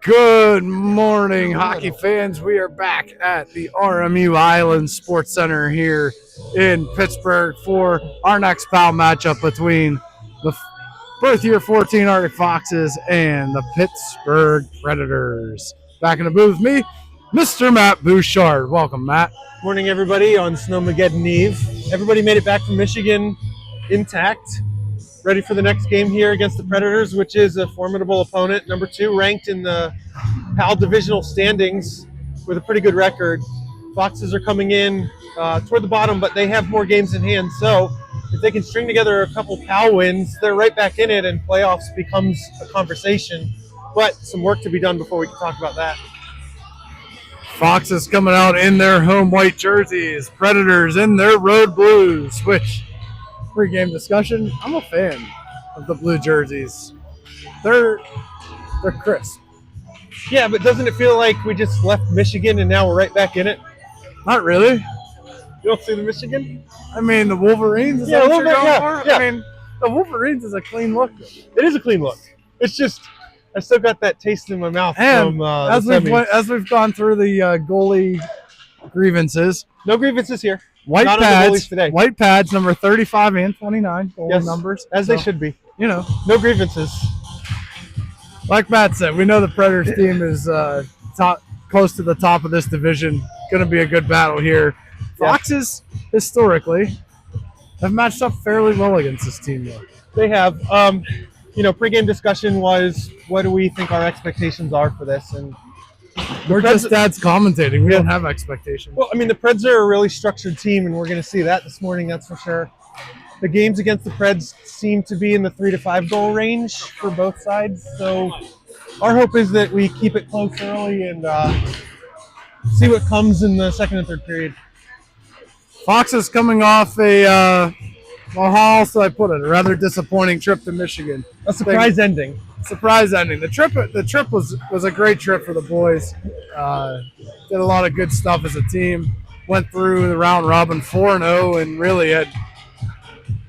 Good morning, hockey fans. We are back at the RMU Island Sports Center here in Pittsburgh for our next PAL matchup between the birth year 14 Arctic Foxes and the Pittsburgh Predators. Back in the booth with me, Mr. Matt Bouchard. Welcome, Matt. Morning, everybody, on Snowmageddon Eve. Everybody made it back from Michigan intact, ready for the next game here against the Predators, which is a formidable opponent, number 2 ranked in the PAL divisional standings with a pretty good record. Foxes are coming in toward the bottom, but they have more games in hand. So if they can string together a couple PAL wins, they're right back in it, and playoffs becomes a conversation. But some work to be done before we can talk about that. Foxes coming out in their home white jerseys, Predators in their road blues, which pre-game discussion, I'm a fan of the blue jerseys. They're crisp. Yeah, but doesn't it feel like we just left Michigan and now we're right back in it? Not really. You don't see the Michigan? I mean, the Wolverines is Yeah, that what you're going for? yeah. I mean, the Wolverines is a clean look. It is a clean look. It's just I still got that taste in my mouth And from as we've gone through the goalie grievances, no grievances here. white Not on the pads goalies today. white pads number 35 and 29 goalie Yes, numbers, as so, they should be. You know, No grievances. like Matt said, we know the Predators team is close to the top of this division. Going to be a good battle here. Yeah. Foxes historically have matched up fairly well against this team, though. They have. Pregame discussion was, what do we think our expectations are for this? And We're Preds- just dads commentating. We Yeah. don't have expectations. well, I mean, the Preds are a really structured team, and we're going to see that this morning. That's for sure. The games against the Preds seem to be in the 3 to 5 goal range for both sides. So our hope is that we keep it close early and see what comes in the second and third period. Foxes coming off how else do I put it? A rather disappointing trip to Michigan. A surprise ending. Surprise ending. The trip was a great trip for the boys. Did a lot of good stuff as a team. Went through the round robin 4-0 and really had,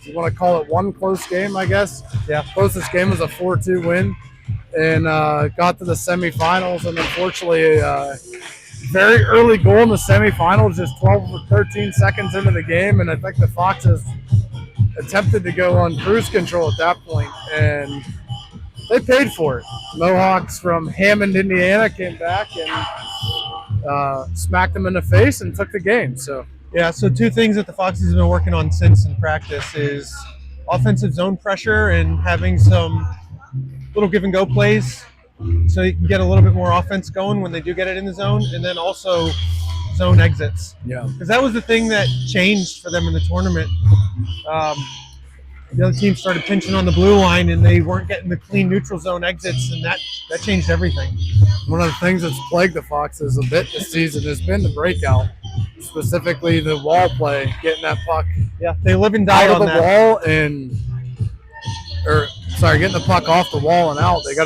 you want to call it one close game, I guess. Yeah. Closest game was a 4-2 win, and got to the semifinals. And unfortunately, very early goal in the semifinals, just 12 or 13 seconds into the game, and I think the Foxes attempted to go on cruise control at that point, and they paid for it. Mohawks from Hammond, Indiana came back and smacked them in the face and took the game. So Yeah, so 2 things that the Foxes have been working on since in practice is offensive zone pressure and having some little give and go plays so you can get a little bit more offense going when they do get it in the zone, and then also zone exits. yeah, Because that was the thing that changed for them in the tournament. The other team started pinching on the blue line, and they weren't getting the clean neutral zone exits, and that changed everything. one of the things that's plagued the Foxes a bit this season has been the breakout, specifically the wall play, getting that puck Yeah, they live and die out of on the that. wall getting the puck off the wall and out. They got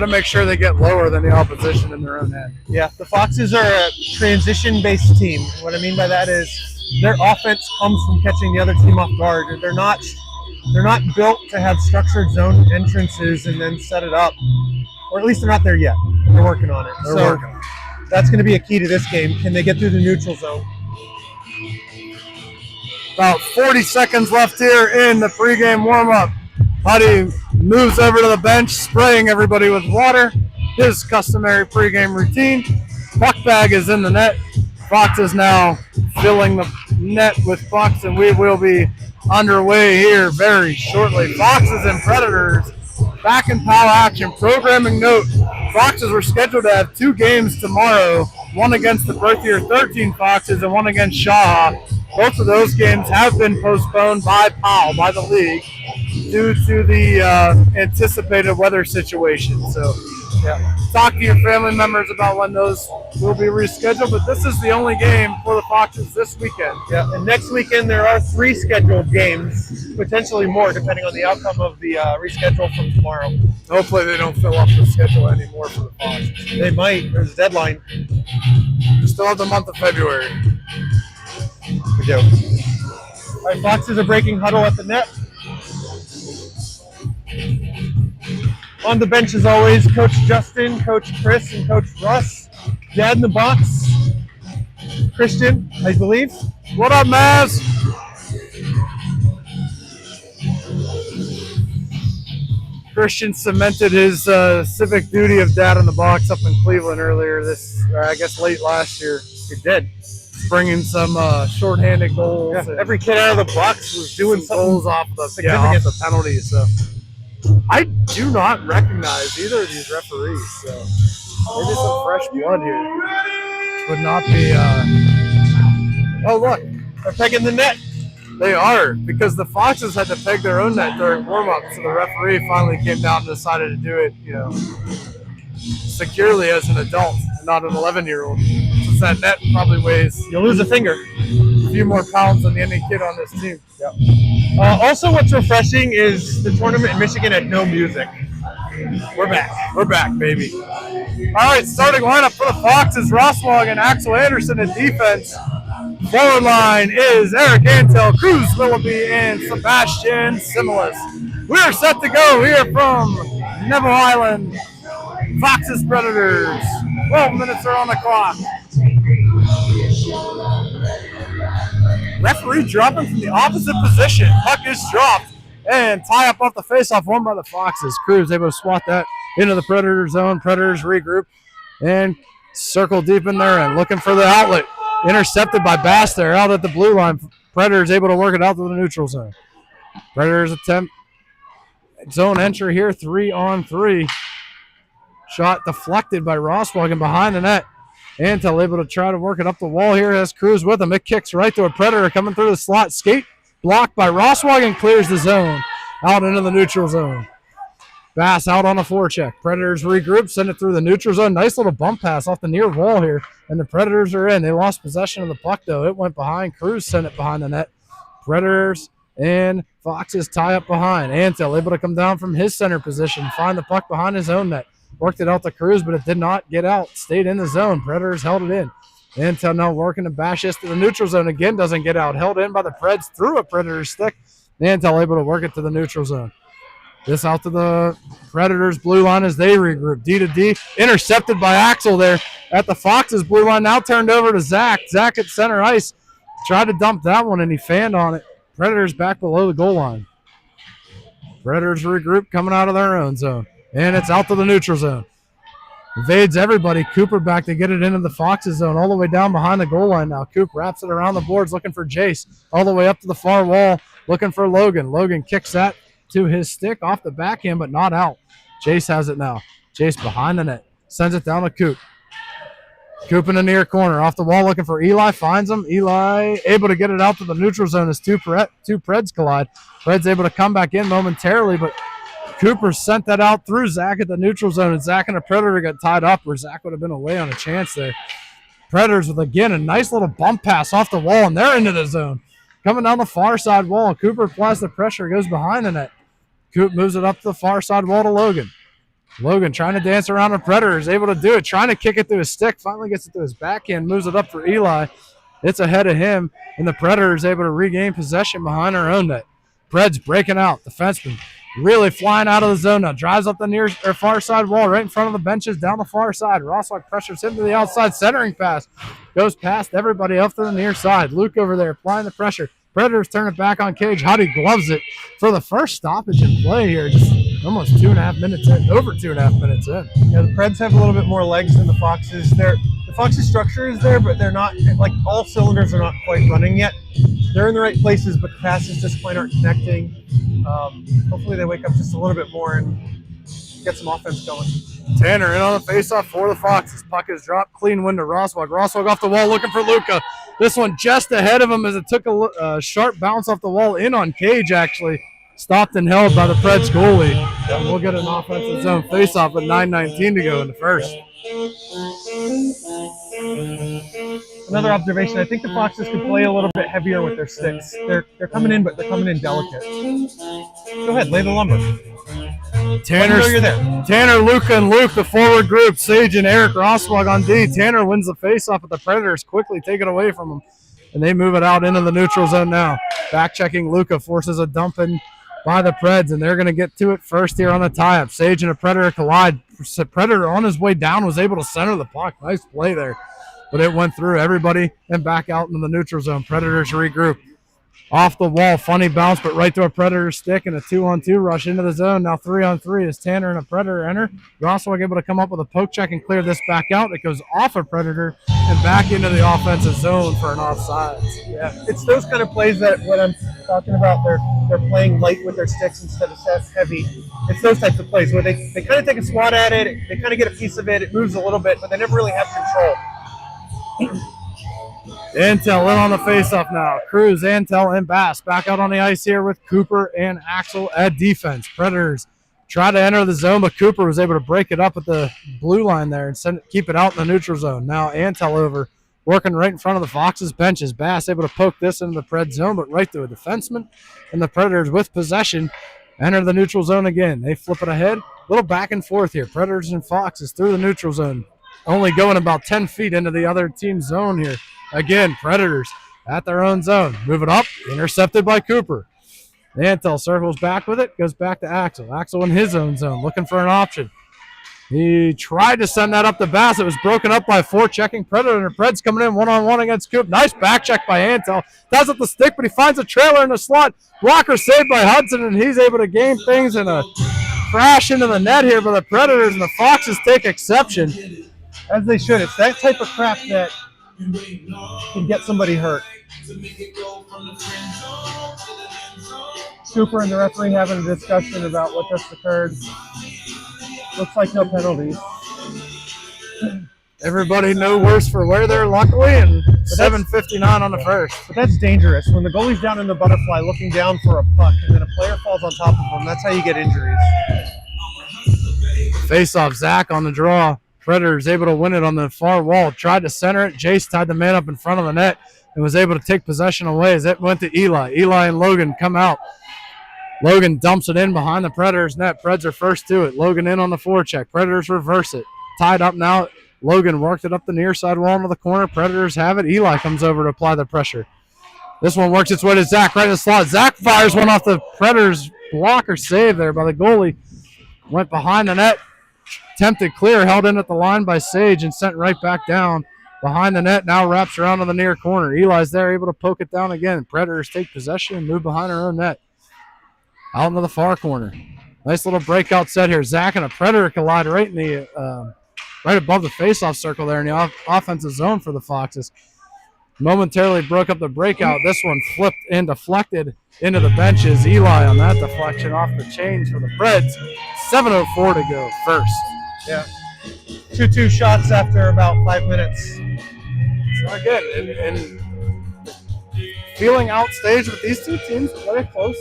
to make sure they get lower than the opposition in their own end. Yeah, the Foxes are a transition-based team. What I mean by that is their offense comes from catching the other team off guard. They're not built to have structured zone entrances and then set it up, or at least they're not there yet. They're working on it. They're working on it. That's going to be a key to this game. Can they get through the neutral zone? About 40 seconds left here in the pregame warm-up. Huddy moves over to the bench, spraying everybody with water. His customary pregame routine. Puck bag is in the net. Fox is now filling the net with pucks, and we will be underway here very shortly. Foxes and Predators back in PAL action. Programming note, Foxes were scheduled to have 2 games tomorrow, one against the birth year 13 Foxes and one against Shaw. Both of those games have been postponed by PAL, by the league, due to the anticipated weather situation. So, yeah, talk to your family members about when those will be rescheduled, but this is the only game for the Foxes this weekend. Yeah, and next weekend there are 3 scheduled games, potentially more, depending on the outcome of the reschedule from tomorrow. Hopefully they don't fill up the schedule anymore for the Foxes. They might. There's a deadline. We still have the month of February. We do. All right, Foxes are breaking huddle at the net. On the bench, as always, Coach Justin, Coach Chris, and Coach Russ. Dad in the box, Christian, I believe. What up, Mavs? Christian cemented his civic duty of dad in the box up in Cleveland earlier late last year. He did. Bringing some shorthanded goals. Yeah, every kid out of the box was doing some goals off the the penalties. So I do not recognize either of these referees. So maybe some fresh blood here. Would not be. Oh look, they're pegging the net. They are, because the Foxes had to peg their own net during warm-up, so the referee finally came down and decided to do it, securely as an adult, not an 11-year-old. Since that net probably weighs, you'll lose a finger, a few more pounds than any kid on this team. Yep. Also, what's refreshing is the tournament in Michigan had no music. We're back. We're back, baby. All right, starting lineup for the Foxes: Roswag and Axel Anderson in defense. Forward line is Eric Antel, Cruz Willoughby, and Sebastian Similis. We are set to go here from Neville Island. Foxes Predators. 12 minutes are on the clock. Referee dropping from the opposite position. Puck is dropped. And tie up off the faceoff, won by the Foxes. Cruz able to swat that into the Predator zone. Predators regroup and circle deep in there and looking for the outlet. Intercepted by Bass there out at the blue line. Predators able to work it out to the neutral zone. Predators attempt zone entry here, 3-on-3. Shot deflected by Rosswagen behind the net. Antel able to try to work it up the wall here. Has Cruz with him. It kicks right to a Predator coming through the slot. Skate blocked by Rosswagen, clears the zone out into the neutral zone. Bass out on a forecheck. Predators regroup, send it through the neutral zone. Nice little bump pass off the near wall here, and the Predators are in. They lost possession of the puck, though. It went behind. Cruz sent it behind the net. Predators and Foxes tie up behind. Antel able to come down from his center position, find the puck behind his own net. Worked it out to Cruz, but it did not get out. Stayed in the zone. Predators held it in. Antel now working to bash this to the neutral zone. Again, doesn't get out. Held in by the Preds through a Predator stick. Antel able to work it to the neutral zone. This out to the Predators' blue line as they regroup. D to D. Intercepted by Axel there at the Foxes' blue line. Now turned over to Zach. Zach at center ice. Tried to dump that one, and he fanned on it. Predators back below the goal line. Predators regroup coming out of their own zone. And it's out to the neutral zone. Evades everybody. Cooper back to get it into the Foxes' zone. All the way down behind the goal line now. Coop wraps it around the boards looking for Jace. All the way up to the far wall looking for Logan. Logan kicks that to his stick off the backhand, but not out. Jace has it now. Jace behind the net. Sends it down to Coop. Coop in the near corner. Off the wall looking for Eli. Finds him. Eli able to get it out to the neutral zone as two Preds collide. Preds able to come back in momentarily, but Cooper sent that out through Zach at the neutral zone, and Zach and a Predator got tied up where Zach would have been away on a chance there. Predators with, again, a nice little bump pass off the wall, and they're into the zone. Coming down the far side wall. Cooper applies the pressure, goes behind the net. Coop moves it up to the far side wall to Logan. Logan trying to dance around the Predators, able to do it, trying to kick it through his stick, finally gets it to his backhand, moves it up for Eli. It's ahead of him, and the Predators able to regain possession behind their own net. Preds breaking out. Defenseman really flying out of the zone now. Drives up the near or far side wall right in front of the benches down the far side. Rosslock pressures him to the outside. Centering pass. Goes past everybody up to the near side. Luke over there applying the pressure. Predators turn it back on Cage. Huddy gloves it for the first stoppage in play here. Just almost 2.5 minutes in. Over 2.5 minutes in. Yeah, the Preds have a little bit more legs than the Foxes. The Foxes' structure is there, but they're not, like, all cylinders are not quite running yet. They're in the right places, but the passes just plain aren't connecting. Hopefully they wake up just a little bit more and get some offense going. Tanner in on the faceoff for the Foxes. Puck is dropped. Clean win to Roswag. Roswag off the wall looking for Luca. This one just ahead of him as it took a sharp bounce off the wall in on Cage, actually. Stopped and held by the Preds goalie. And we'll get an offensive zone faceoff with 9:19 to go in the first. Another observation, I think the Foxes could play a little bit heavier with their sticks. They're coming in, but they're coming in delicate. Go ahead, lay the lumber. You're there. Tanner, Luca, and Luke, the forward group. Sage and Eric Roswag on D. Tanner wins the faceoff, but the Predators quickly take it away from him, and they move it out into the neutral zone now. Back checking Luca forces a dump in by the Preds, and they're going to get to it first here on the tie-up. Sage and a Predator collide. Predator on his way down was able to center the puck. Nice play there, but it went through everybody and back out into the neutral zone. Predators regroup. Off the wall, funny bounce, but right to a Predator stick and a 2-on-2 rush into the zone. Now 3-on-3 as Tanner and a Predator enter. Roswell able to come up with a poke check and clear this back out. It goes off a Predator and back into the offensive zone for an offside. Yeah, it's those kind of plays that what I'm talking about. They're playing light with their sticks instead of heavy. It's those types of plays where they kind of take a swat at it. They kind of get a piece of it. It moves a little bit, but they never really have control. Intel in on the faceoff now. Cruz, Antel, and Bass back out on the ice here with Cooper and Axel at defense. Predators try to enter the zone, but Cooper was able to break it up at the blue line there and keep it out in the neutral zone. Now Antel over, working right in front of the Foxes' benches. Bass able to poke this into the Pred zone, but right to a defenseman. And the Predators with possession enter the neutral zone again. They flip it ahead. A little back and forth here. Predators and Foxes through the neutral zone. Only going about 10 feet into the other team's zone here. Again, Predators at their own zone. Move it up, intercepted by Cooper. Antel circles back with it, goes back to Axel. Axel in his own zone, looking for an option. He tried to send that up to Bass. It was broken up by four-checking Predator, and Preds coming in one-on-one against Coop. Nice back check by Antel. Does it the stick, but he finds a trailer in the slot. Blocker saved by Hudson, and he's able to gain things and a crash into the net here, but the Predators and the Foxes take exception. As they should. It's that type of crap that can get somebody hurt. Cooper and the referee having a discussion about what just occurred. Looks like no penalties. Everybody no worse for wear there, luckily, and 7:59 on the first. But that's dangerous. When the goalie's down in the butterfly looking down for a puck and then a player falls on top of him, that's how you get injuries. Face-off, Zach on the draw. Predators able to win it on the far wall. Tried to center it. Jace tied the man up in front of the net and was able to take possession away as it went to Eli. Eli and Logan come out. Logan dumps it in behind the Predators net. Preds are first to it. Logan in on the forecheck. Predators reverse it. Tied up now. Logan worked it up the near side wall into the corner. Predators have it. Eli comes over to apply the pressure. This one works its way to Zach right in the slot. Zach fires one off the Predators blocker save there by the goalie. Went behind the net. Attempted clear, held in at the line by Sage and sent right back down behind the net. Now wraps around to the near corner. Eli's there, able to poke it down again. Predators take possession and move behind their own net. Out into the far corner. Nice little breakout set here. Zach and a Predator collide right in the right above the faceoff circle there in the offensive zone for the Foxes. Momentarily broke up the breakout. This one flipped and deflected into the benches. Eli on that deflection off the change for the Preds. 7:04 to go first. Yeah. 2-2 shots after about 5 minutes. It's not good. And feeling outstaged with these two teams, very close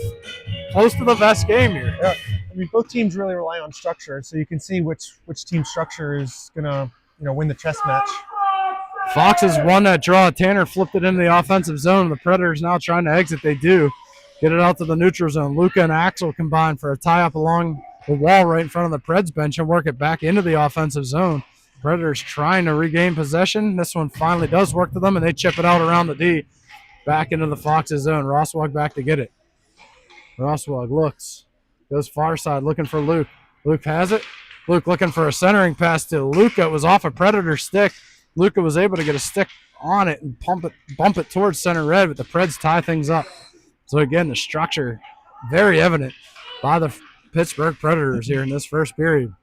to the best game here. Yeah. I mean, both teams really rely on structure, so you can see which team's structure is gonna, win the chess match. Foxes won that draw. Tanner flipped it into the offensive zone. The Predators now trying to exit. They do. Get it out to the neutral zone. Luca and Axel combine for a tie-up along the wall right in front of the Preds bench and work it back into the offensive zone. Predators trying to regain possession. This one finally does work to them, and they chip it out around the D. Back into the Foxes zone. Roswag back to get it. Roswag looks. Goes far side looking for Luke. Luke has it. Luke looking for a centering pass to Luca. It was off a Predator stick. Luca was able to get a stick on it and bump it towards center red, but the Preds tie things up. So again, the structure very evident by the Pittsburgh Predators here in this first period.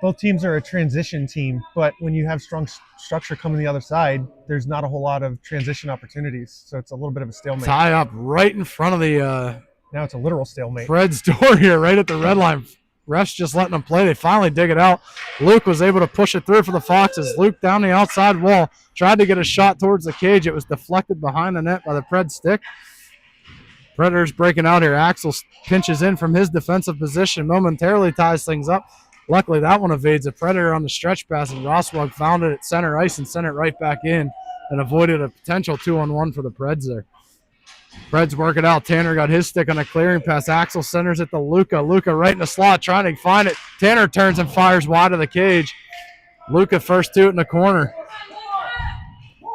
Both teams are a transition team, but when you have strong structure coming the other side, there's not a whole lot of transition opportunities. So it's a little bit of a stalemate. Tie up right in front of the now it's a literal stalemate. Preds door here, right at the red line. Refs just letting them play. They finally dig it out. Luke was able to push it through for the Foxes. Luke down the outside wall. Tried to get a shot towards the cage. It was deflected behind the net by the Pred stick. Predators breaking out here. Axel pinches in from his defensive position. Momentarily ties things up. Luckily, that one evades a Predator on the stretch pass, and Roswag found it at center ice and sent it right back in and avoided a potential 2-on-1 for the Preds there. Preds work it out. Tanner got his stick on a clearing pass. Axel centers it to Luca. Luca right in the slot trying to find it. Tanner turns and fires wide of the cage. Luca first to it in the corner.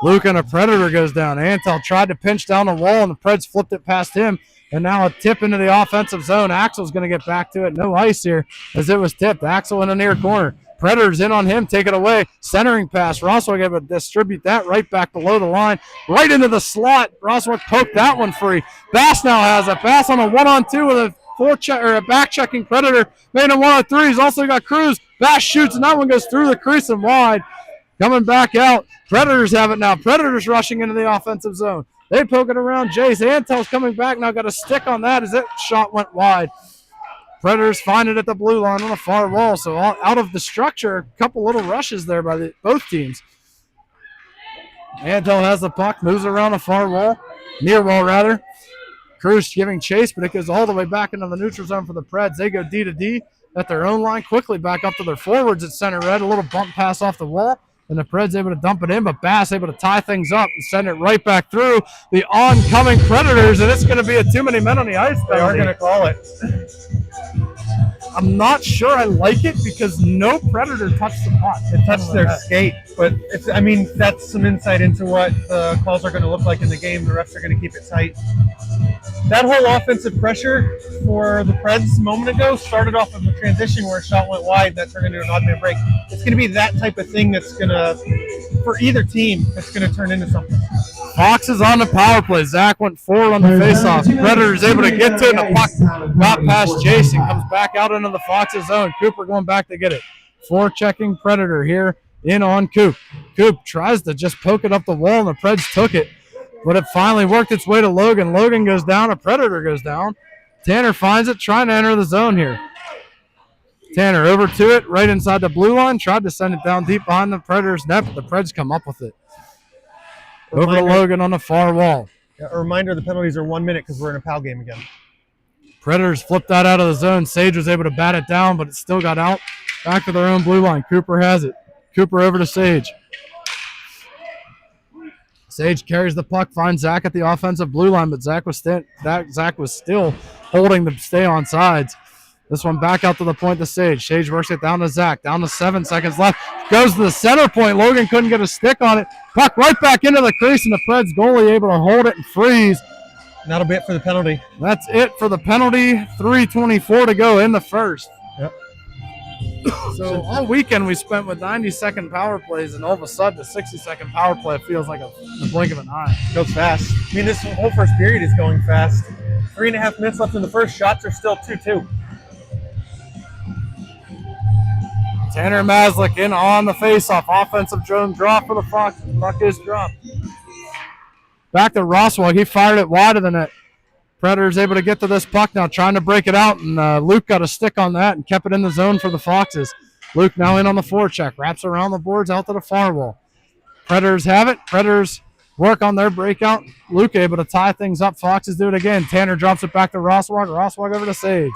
Luca and a Predator goes down. Antel tried to pinch down the wall, and the Preds flipped it past him. And now a tip into the offensive zone. Axel's going to get back to it. No ice here as it was tipped. Axel in the near corner. Predators in on him. Take it away. Centering pass. Roswell able to distribute that right back below the line. Right into the slot. Roswell poked that one free. Bass now has a pass on a 1-on-2 with a back checking Predator. Made a 1-on-3. He's also got Cruz. Bass shoots, and that one goes through the crease and wide. Coming back out. Predators have it now. Predators rushing into the offensive zone. They poke it around. Jace Antel's coming back now. Got a stick on that as that shot went wide. Predators find it at the blue line on the far wall. So out of the structure, a couple little rushes there by both teams. Antel has the puck, moves around the far wall, near wall rather. Cruz giving chase, but it goes all the way back into the neutral zone for the Preds. They go D to D at their own line, quickly back up to their forwards at center red. A little bump pass off the wall, and the Preds able to dump it in, but Bass able to tie things up and send it right back through the oncoming Predators, and it's going to be a too many men on the ice. They are going to call it. I'm not sure I like it because no Predator touched the puck. It touched their skate, but that's some insight into what the calls are going to look like in the game. The refs are going to keep it tight. That whole offensive pressure for the Preds a moment ago started off of a transition where a shot went wide that turned into an odd man break. It's going to be that type of thing that's going to, for either team, that's going to turn into something. Fox is on the power play. Zach went forward on the faceoff. Predators able to get to it, and the puck got past Jason. Comes back out into the Fox's zone. Cooper going back to get it. Forechecking Predator here in on Coop. Coop tries to just poke it up the wall, and the Preds took it. But it finally worked its way to Logan. Logan goes down. A Predator goes down. Tanner finds it, trying to enter the zone here. Tanner over to it, right inside the blue line. Tried to send it down deep behind the Predators' net, but the Preds come up with it. Over to Logan on the far wall. A reminder, the penalties are 1 minute because we're in a PAL game again. Predators flipped that out of the zone. Sage was able to bat it down, but it still got out. Back to their own blue line. Cooper has it. Cooper over to Sage. Sage carries the puck, finds Zach at the offensive blue line, but Zach was still holding the stay on sides. This one back out to the point to Sage. Sage works it down to Zach. Down to 7 seconds left. Goes to the center point. Logan couldn't get a stick on it. Puck right back into the crease, and the Preds goalie able to hold it and freeze. And that'll be it for the penalty. That's it for the penalty. 3:24 to go in the first. Yep. So all weekend we spent with 90-second power plays, and all of a sudden the 60-second power play feels like the blink of an eye. It goes fast. I mean, this whole first period is going fast. 3.5 minutes left in the first. Shots are still 2-2. Tanner Maslick in on the faceoff. Offensive drone draw for the Fox. Puck is dropped. Back to Roswell. He fired it wide of the net. Predators able to get to this puck now, trying to break it out, and Luke got a stick on that and kept it in the zone for the Foxes. Luke now in on the forecheck. Wraps around the boards out to the far wall. Predators have it. Predators work on their breakout. Luke able to tie things up. Foxes do it again. Tanner drops it back to Roswell. Roswell over to Sage.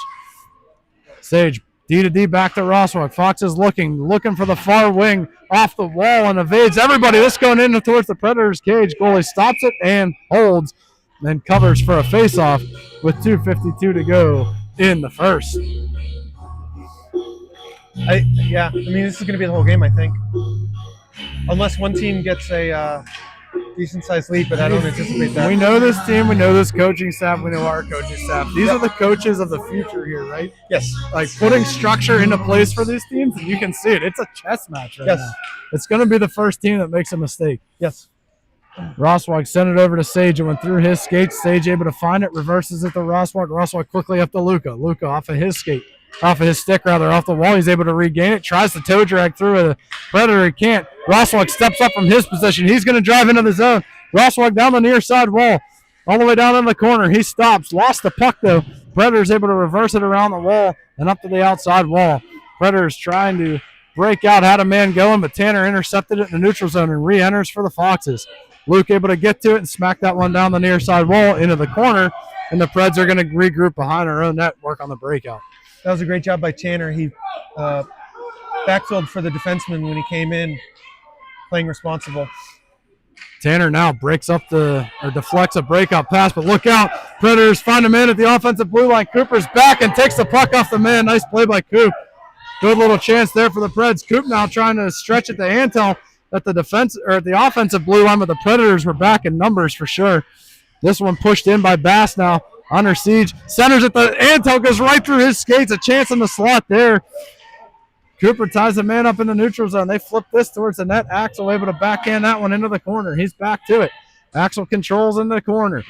Sage D to D back to Roswell. Fox is looking for the far wing off the wall and evades everybody. This going in towards the Predators' cage. Goalie stops it and holds, then covers for a faceoff with 2:52 to go in the first. I mean, this is going to be the whole game, I think. Unless one team gets a decent-sized lead, but I don't anticipate that. We know this team. We know this coaching staff. We know our coaching staff. These are the coaches of the future here, right? Yes. Like putting structure into place for these teams, and you can see it. It's a chess match right now. It's going to be the first team that makes a mistake. Yes. Roswell sent it over to Sage. It went through his skates. Sage able to find it, reverses it to Roswell. Roswell quickly up to Luca. Luca off of his skate. Off of his stick, rather, off the wall. He's able to regain it. Tries to toe drag through a Predator. He can't. Roswell steps up from his position. He's going to drive into the zone. Roswell down the near side wall. All the way down in the corner. He stops. Lost the puck, though. Predator's able to reverse it around the wall and up to the outside wall. Predator's trying to break out. Had a man going, but Tanner intercepted it in the neutral zone and re-enters for the Foxes. Luke able to get to it and smack that one down the near side wall into the corner. And the Preds are going to regroup behind our own net, work on the breakout. That was a great job by Tanner. He backfilled for the defenseman when he came in, playing responsible. Tanner now deflects a breakout pass, but look out. Predators find a man at the offensive blue line. Cooper's back and takes the puck off the man. Nice play by Coop. Good little chance there for the Preds. Coop now trying to stretch it to Antel at the offensive blue line, but the Predators were back in numbers for sure. This one pushed in by Bass now. under siege. Centers at the Antel, goes right through his skates. A chance in the slot there. Cooper ties the man up in the neutral zone. They flip this towards the net. Axel able to backhand that one into the corner. He's back to it. Axel controls in the corner.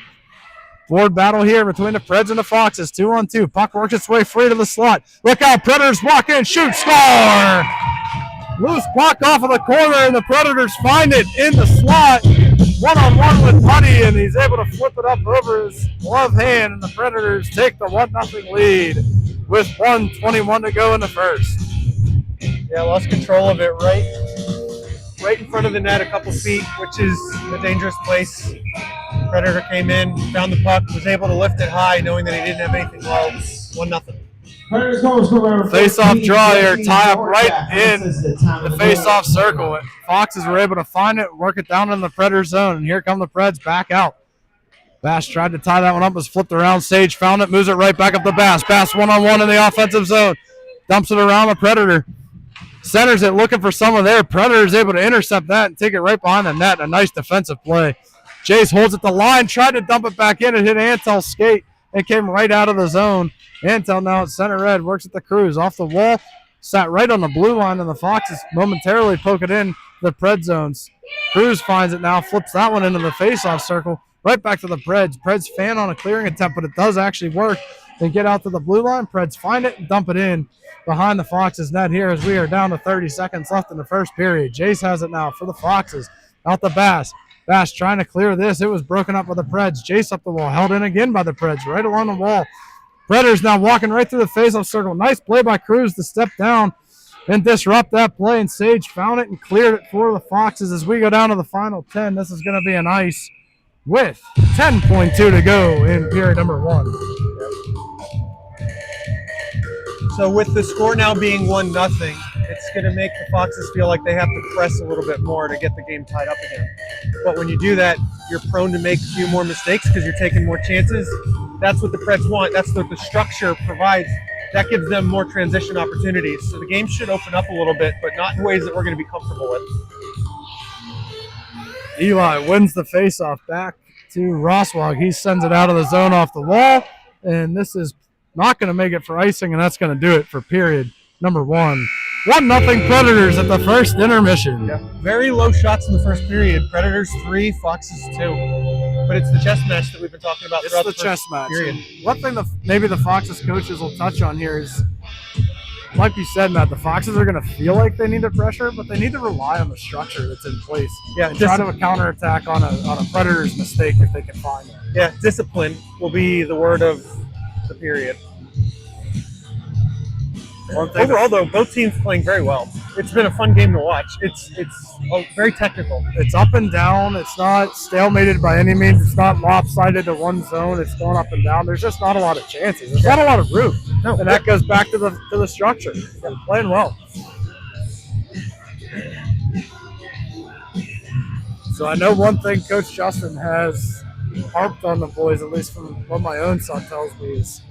Board battle here between the Preds and the Foxes. 2-on-2. Puck works its way free to the slot. Look out. Predators walk in. Shoot. Score. Loose puck off of the corner, and the Predators find it in the slot. One-on-one with Putty, and he's able to flip it up over his glove hand, and the Predators take the 1-0 lead with 1:21 to go in the first. Yeah, lost control of it right in front of the net, a couple feet, which is a dangerous place. Predator came in, found the puck, was able to lift it high, knowing that he didn't have anything low. 1-0. Face-off draw here, tie up right in the face-off circle. Foxes were able to find it, work it down in the Predator zone, and here come the Preds back out. Bass tried to tie that one up, was flipped around. Sage found it, moves it right back up to Bass. Bass one-on-one in the offensive zone, dumps it around the Predator. Centers it, looking for someone there. Predator's able to intercept that and take it right behind the net. A nice defensive play. Jace holds it the line, tried to dump it back in and hit Antel's skate and came right out of the zone. Antel now at center red, works at the Cruz. Off the wall, sat right on the blue line, and the Foxes momentarily poke it in the Pred zones. Cruz finds it now, flips that one into the face-off circle, right back to the Preds. Preds fan on a clearing attempt, but it does actually work. They get out to the blue line. Preds find it and dump it in behind the Foxes net here as we are down to 30 seconds left in the first period. Jace has it now for the Foxes. Out the Bass. Bass trying to clear this. It was broken up by the Preds. Jace up the wall. Held in again by the Preds. Right along the wall. Predators now walking right through the face-off circle. Nice play by Cruz to step down and disrupt that play. And Sage found it and cleared it for the Foxes as we go down to the final 10. This is going to be an ice with 10.2 to go in period number 1. So with the score now being 1-0, it's going to make the Foxes feel like they have to press a little bit more to get the game tied up again. But when you do that, you're prone to make a few more mistakes because you're taking more chances. That's what the Preds want. That's what the structure provides. That gives them more transition opportunities. So the game should open up a little bit, but not in ways that we're going to be comfortable with. Eli wins the faceoff back to Roswag. He sends it out of the zone off the wall, and this is not going to make it for icing, and that's going to do it for period number 1. 1-0 Predators at the first intermission. Yeah. Very low shots in the first period. Predators 3, Foxes 2. But it's the chess match that we've been talking about throughout the chess match. Period. One thing that maybe the Foxes coaches will touch on here is, like you said, Matt, the Foxes are going to feel like they need to pressure, but they need to rely on the structure that's in place. Yeah, and try to counterattack on a Predators mistake if they can find it. Yeah, discipline will be the word of the period. Overall, though, both teams playing very well. It's been a fun game to watch. It's very technical. It's up and down. It's not stalemated by any means. It's not lopsided to one zone. It's going up and down. There's just not a lot of chances. There's not a lot of room. No, and that goes back to the structure. They're playing well. So I know one thing Coach Justin has harped on the boys, at least from what my own son tells me, is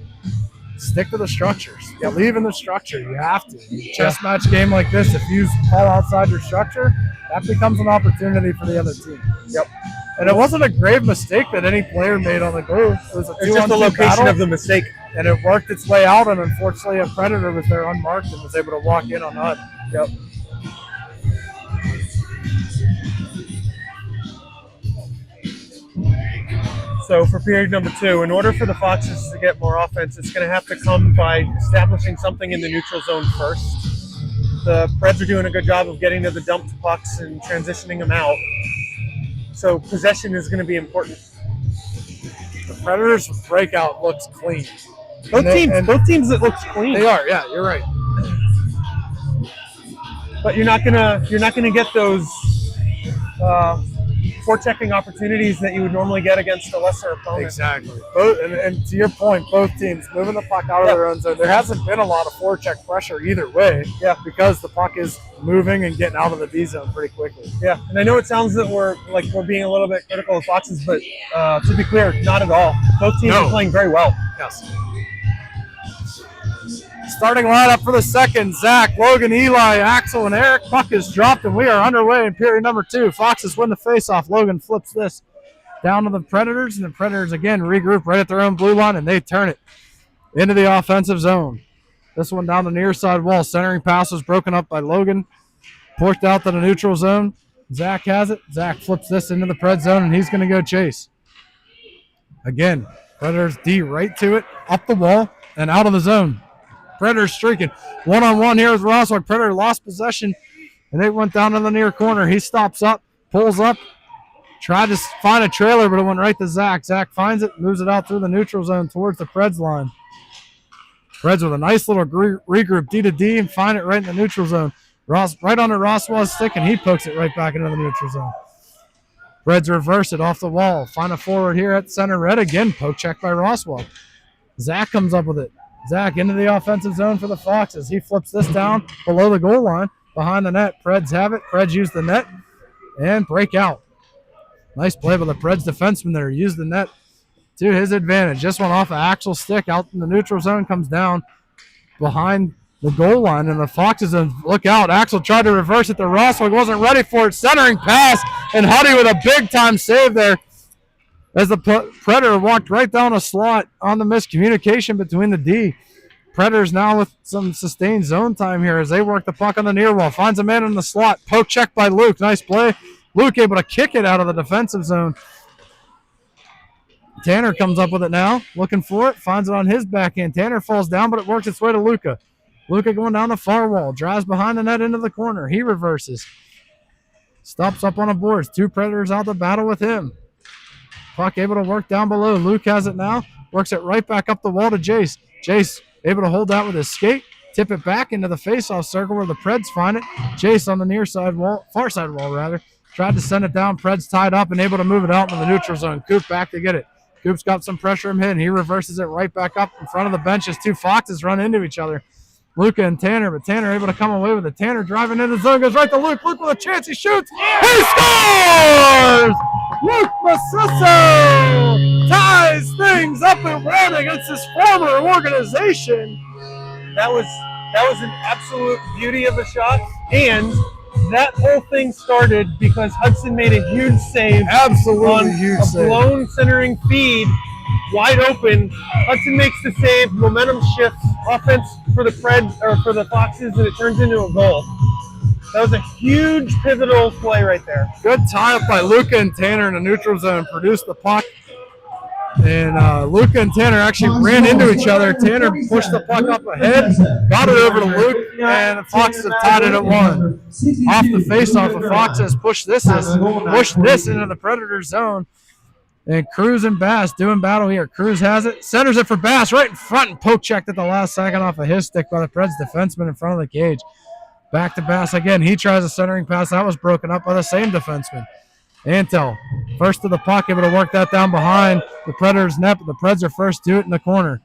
stick to the structures. You believe in the structure. You have to. Chess match game like this, if you fall outside your structure, that becomes an opportunity for the other team. Yep. And it wasn't a grave mistake that any player made on the goal. It was it's just the location battle, of the mistake. And it worked its way out, and unfortunately a Predator was there unmarked and was able to walk in on HUD. Yep. So for period number 2, in order for the Foxes to get more offense, it's going to have to come by establishing something in the neutral zone first. The Preds are doing a good job of getting to the dumped pucks and transitioning them out. So possession is going to be important. The Predators' breakout looks clean. Both teams it looks clean. They are, yeah, you're right. But you're not gonna get those forechecking opportunities that you would normally get against a lesser opponent. Exactly. And to your point, both teams moving the puck out of their own zone. There hasn't been a lot of forecheck pressure either way. Yeah. Because the puck is moving and getting out of the D zone pretty quickly. Yeah. And I know it sounds that we're being a little bit critical of Foxes, but to be clear, not at all. Both teams are playing very well. Yes. Starting lineup for the second: Zach, Logan, Eli, Axel, and Eric. Puck is dropped, and we are underway in period number 2. Foxes win the faceoff. Logan flips this down to the Predators, and the Predators again regroup right at their own blue line, and they turn it into the offensive zone. This one down the near side wall. Centering pass was broken up by Logan. Porked out to the neutral zone. Zach has it. Zach flips this into the Pred zone, and he's going to go chase. Again, Predators D right to it, up the wall, and out of the zone. Predators streaking. One-on-one here with Roswell. Predator lost possession, and they went down to the near corner. He stops up, pulls up, tried to find a trailer, but it went right to Zach. Zach finds it, moves it out through the neutral zone towards the Preds line. Preds with a nice little regroup D to D and find it right in the neutral zone. Ross right under Roswell's stick, and he pokes it right back into the neutral zone. Preds reverse it off the wall. Find a forward here at center red again. Poke check by Roswell. Zach comes up with it. Zach into the offensive zone for the Foxes. He flips this down below the goal line, behind the net. Preds have it. Preds use the net and break out. Nice play by the Preds defenseman there. Use the net to his advantage. Just went off of Axel's stick out in the neutral zone, comes down behind the goal line, and the Foxes look out. Axel tried to reverse it to Roswell. Wasn't ready for it. Centering pass, and Huddy with a big-time save there as the Predator walked right down a slot on the miscommunication between the D. Predators now with some sustained zone time here as they work the puck on the near wall. Finds a man in the slot. Poke check by Luke. Nice play. Luke able to kick it out of the defensive zone. Tanner comes up with it now, looking for it, finds it on his backhand. Tanner falls down, but it works its way to Luca. Luca going down the far wall, drives behind the net into the corner. He reverses. Stops up on the boards. Two Predators out to battle with him. Puck able to work down below. Luke has it now, works it right back up the wall to Jace. Jace able to hold that with his skate, tip it back into the faceoff circle where the Preds find it. Jace on the near side wall, far side wall rather, tried to send it down. Preds tied up and able to move it out in the neutral zone. Coop back to get it. Coop's got some pressure him hitting. He reverses it right back up in front of the bench as two Foxes run into each other. Luca and Tanner, but Tanner able to come away with it. Tanner driving into the zone, goes right to Luke. Luke with a chance, he shoots. He scores! Luke Macisso ties things up and one against his former organization. That was an absolute beauty of a shot, and that whole thing started because Hudson made a huge save. Absolutely on huge a save. blown centering feed, wide open. Hudson makes the save, momentum shifts, offense for the Preds or for the Foxes, and it turns into a goal. That was a huge pivotal play right there. Good tie-up by Luca and Tanner in the neutral zone. Produced the puck. And Luca and Tanner actually ran into each other. Tanner pushed the puck up ahead, got it over to Luke, and the Foxes have tied it at one. Off the face-off, the Foxes pushed this into the Predator zone. And Cruz and Bass doing battle here. Cruz has it, centers it for Bass right in front, and poke checked at the last second off of his stick by the Preds defenseman in front of the cage. Back to Bass again. He tries a centering pass. That was broken up by the same defenseman. Antel, first to the puck, able to work that down behind the Predators' net, but the Preds are first to it in the corner.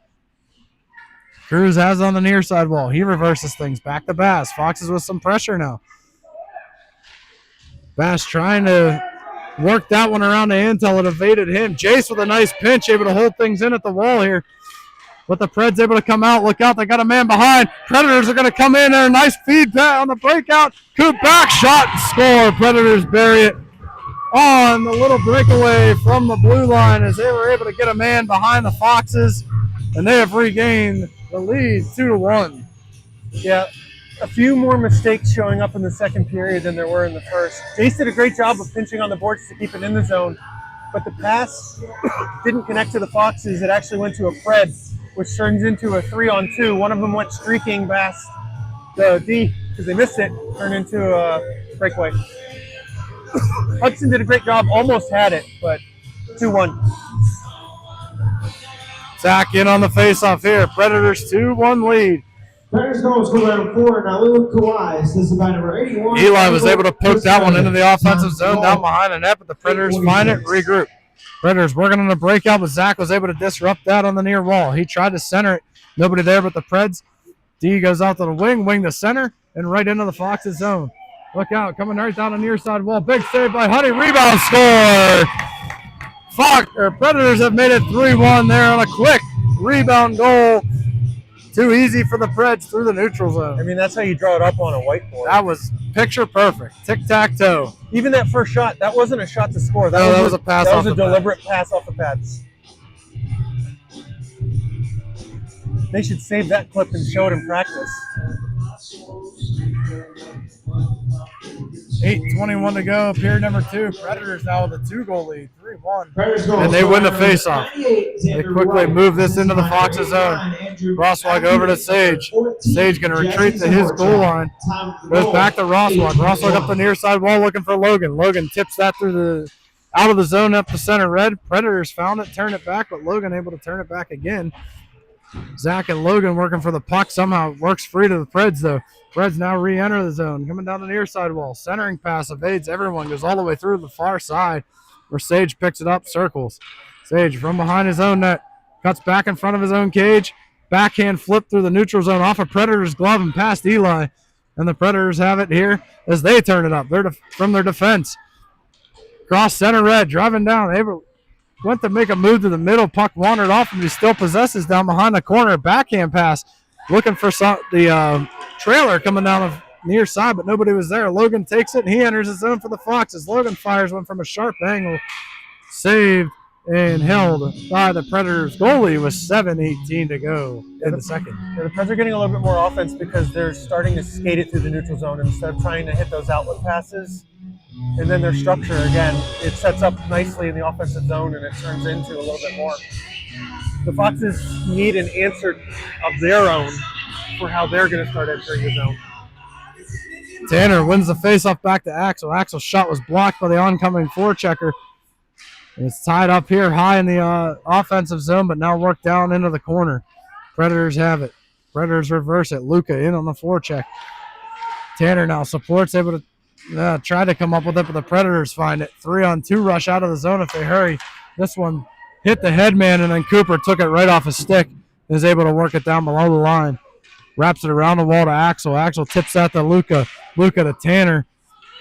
Cruz has it on the near side wall. He reverses things. Back to Bass. Foxes with some pressure now. Bass trying to work that one around to Antel. It evaded him. Jace with a nice pinch, able to hold things in at the wall here. But the Preds able to come out. Look out, they got a man behind. Predators are going to come in there. Nice feed on the breakout. Coop back shot and score. Predators bury it on the little breakaway from the blue line as they were able to get a man behind the Foxes, and they have regained the lead 2-1. Yeah, a few more mistakes showing up in the second period than there were in the first. Jace did a great job of pinching on the boards to keep it in the zone, but the pass didn't connect to the Foxes. It actually went to a Pred, which turns into a 3-on-2. One of them went streaking past the D because they missed it, turned into a breakaway. Hudson did a great job, almost had it, but 2-1. Zach in on the faceoff here. Predators 2-1 lead. Predators goals go round 4. Now Lulu Kawhi. This is by number 81. Eli was able to poke that one into the offensive zone down behind the net, but the Predators find it, regroup. Predators working on a breakout, but Zach was able to disrupt that on the near wall. He tried to center it. Nobody there but the Preds. D goes out to the wing to center, and right into the Foxes zone. Look out, coming right down the near side wall. Big save by Honey. Rebound score. Predators have made it 3-1 there on a quick rebound goal Too easy for the Preds through the neutral I zone. mean, that's how you draw it up on a whiteboard. That was picture perfect. Tic-tac-toe. Even that first shot, that wasn't a shot to score. No, that was a pass That off was a the deliberate pass off the pads. They should save that clip and show it in practice. 8:21 to go. Period number 2. Predators now with a 2-goal lead. 3-1. Predators goal. And they win the faceoff. 98, They Xander quickly Wright. move this into the Fox's zone. Rosswag over to Sage. Sage going to retreat to his goal line. Goes back to Rosswag. Rosswag up the near side wall looking for Logan. Logan tips that out of the zone up the center red. Predators found it, turned it back, but Logan able to turn it back again. Zach and Logan working for the puck. Somehow works free to the Preds, though. Preds now re-enter the zone. Coming down the near side wall. Centering pass evades everyone. Goes all the way through the far side where Sage picks it up, circles. Sage from behind his own net. Cuts back in front of his own cage. Backhand flip through the neutral zone off a Predators glove and past Eli. And the Predators have it here as they turn it up. They're from their defense. Cross center red. Driving down. Went to make a move to the middle. Puck wandered off, and he still possesses down behind the corner. Backhand pass. Looking for the trailer coming down the near side, but nobody was there. Logan takes it, and he enters his zone for the Foxes. Logan fires one from a sharp angle. Saved and held by the Predators goalie with 7:18 to go in the second. Yeah, the Preds are getting a little bit more offense because they're starting to skate it through the neutral zone instead of trying to hit those outlet passes. And then their structure, again, it sets up nicely in the offensive zone and it turns into a little bit more. The Foxes need an answer of their own for how they're going to start entering the zone. Tanner wins the faceoff back to Axel. Axel's shot was blocked by the oncoming forechecker. It's tied up here high in the offensive zone, but now worked down into the corner. Predators have it. Predators reverse it. Luca in on the forecheck. Tanner now supports, able to try to come up with it, but the Predators find it. 3-on-2 rush out of the zone if they hurry. This one hit the headman, and then Cooper took it right off his stick and is able to work it down below the line. Wraps it around the wall to Axel. Axel tips that to Luca. Luca to Tanner.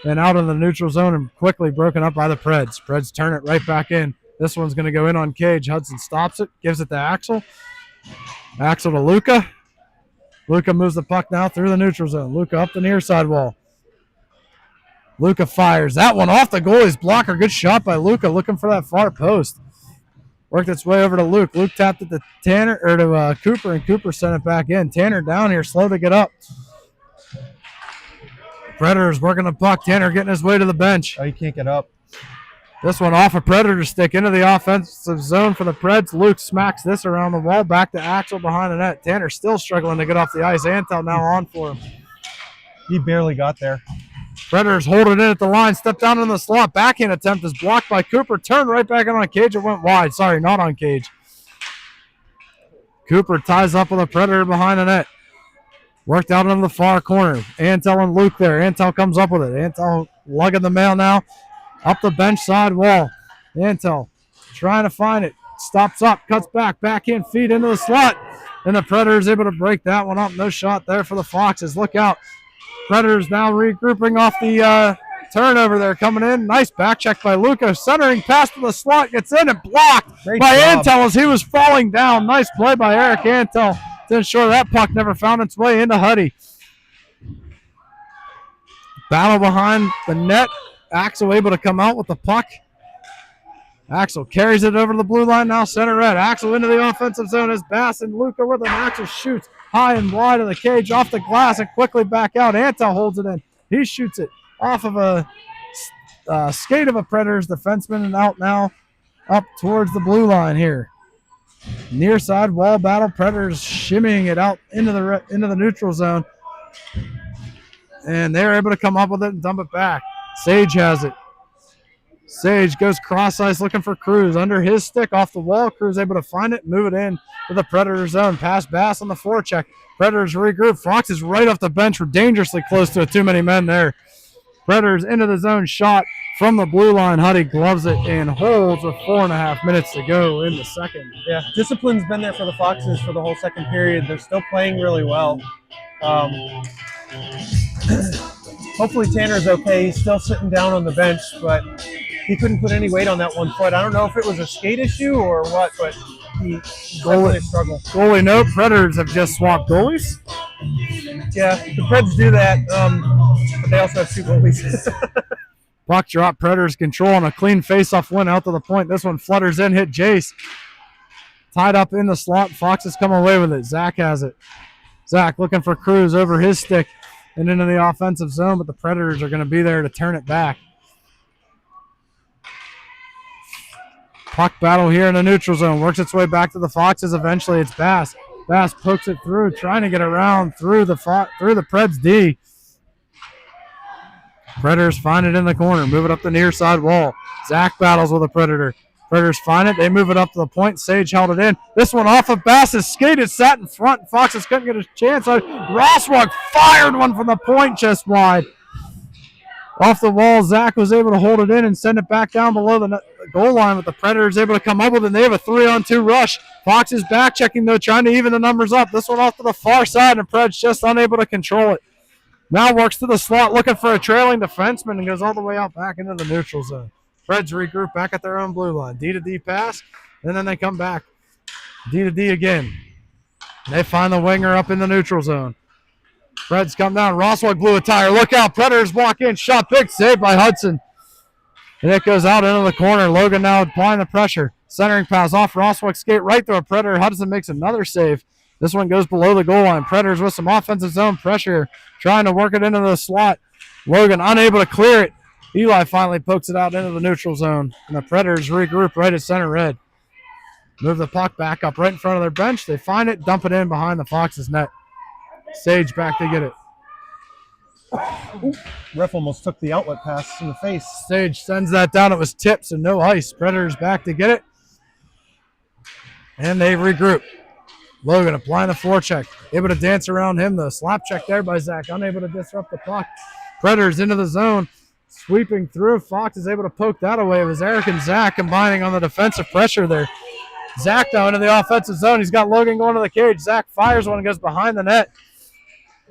And out of the neutral zone and quickly broken up by the Preds. Preds turn it right back in. This one's going to go in on Cage. Hudson stops it, gives it to Axel. Axel to Luca. Luca moves the puck now through the neutral zone. Luca up the near side wall. Luca fires. That one off the goalie's blocker. Good shot by Luca looking for that far post. Worked its way over to Luke. Luke tapped it to Tanner or to Cooper, and Cooper sent it back in. Tanner down here, slow to get up. Predators working the puck. Tanner getting his way to the bench. Oh, you can't get up. This one off a Predator stick into the offensive zone for the Preds. Luke smacks this around the wall. Back to Axel behind the net. Tanner still struggling to get off the ice. Antel now on for him. He barely got there. Predators hold it in at the line. Step down in the slot. Backhand attempt is blocked by Cooper. Turned right back in on Cage. It went wide. Sorry, not on Cage. Cooper ties up with a Predator behind the net. Worked out into the far corner. Antel and Luke there. Antel comes up with it. Antel lugging the mail now. Up the bench side wall. Antel trying to find it. Stops up. Cuts back. Backhand feed into the slot. And the Predators able to break that one up. No shot there for the Foxes. Look out. Predators now regrouping off the turnover there coming in. Nice back check by Luca. Centering pass to the slot. Gets in and blocked by Antel as he was falling down. Nice play by Eric Antel. To ensure that puck never found its way into Huddy. Battle behind the net. Axel able to come out with the puck. Axel carries it over the blue line now. Center red. Axel into the offensive zone as Bass and Luca with him. Axel shoots high and wide of the cage off the glass and quickly back out. Antel holds it in. He shoots it off of a skate of a Predators defenseman and out now up towards the blue line here. Near side wall battle. Predators shimmying it out into the neutral zone. And they're able to come up with it and dump it back. Sage has it. Sage goes cross ice looking for Cruz. Under his stick off the wall. Cruz able to find it, move it in to the Predator zone. Pass Bass on the forecheck. Predators regroup. Fox is right off the bench. We're dangerously close to too many men there. Predators into the zone shot from the blue line. Huddy gloves it and holds with 4.5 minutes to go in the second. Yeah, discipline's been there for the Foxes for the whole second period. They're still playing really well. Hopefully Tanner's okay. He's still sitting down on the bench, but he couldn't put any weight on that one foot. I don't know if it was a skate issue or what, but he definitely struggled. Goalie note, Predators have just swapped goalies. Yeah, the Preds do that, but they also have 2 goalies. Puck drop, Predators control on a clean face-off win out to the point. This one flutters in, hit Jace. Tied up in the slot. Fox has come away with it. Zach has it. Zach looking for Cruz over his stick and into the offensive zone, but the Predators are going to be there to turn it back. Puck battle here in the neutral zone. Works its way back to the Foxes. Eventually it's Bass. Bass pokes it through, trying to get around through the Preds D. Predators find it in the corner. Move it up the near side wall. Zach battles with a Predator. Predators find it. They move it up to the point. Sage held it in. This one off of Bass's skate. It sat in front. Foxes couldn't get a chance. Rosswalk fired one from the point just wide. Off the wall, Zach was able to hold it in and send it back down below the goal line, but the Predators able to come up with it. They have a 3-on-2 rush. Fox is back checking, though, trying to even the numbers up. This one off to the far side, and Preds just unable to control it. Now works to the slot, looking for a trailing defenseman, and goes all the way out back into the neutral zone. Preds regroup back at their own blue line. D-to-D pass, and then they come back. D-to-D again. They find the winger up in the neutral zone. Preds come down. Rosswalk blew a tire. Look out. Predators walk in. Shot big. Saved by Hudson. And it goes out into the corner. Logan now applying the pressure. Centering pass off Rosswalk skate right through a Predator. Hudson makes another save. This one goes below the goal line. Predators with some offensive zone pressure. Trying to work it into the slot. Logan unable to clear it. Eli finally pokes it out into the neutral zone. And the Predators regroup right at center red. Move the puck back up right in front of their bench. They find it. Dump it in behind the Foxes net. Sage back to get it. Ref almost took the outlet pass in the face. Sage sends that down. It was tipped, so no ice. Predators back to get it. And they regroup. Logan applying the forecheck. Able to dance around him. The slap check there by Zach. Unable to disrupt the puck. Predators into the zone. Sweeping through. Fox is able to poke that away. It was Eric and Zach combining on the defensive pressure there. Zach now into the offensive zone. He's got Logan going to the cage. Zach fires one and goes behind the net.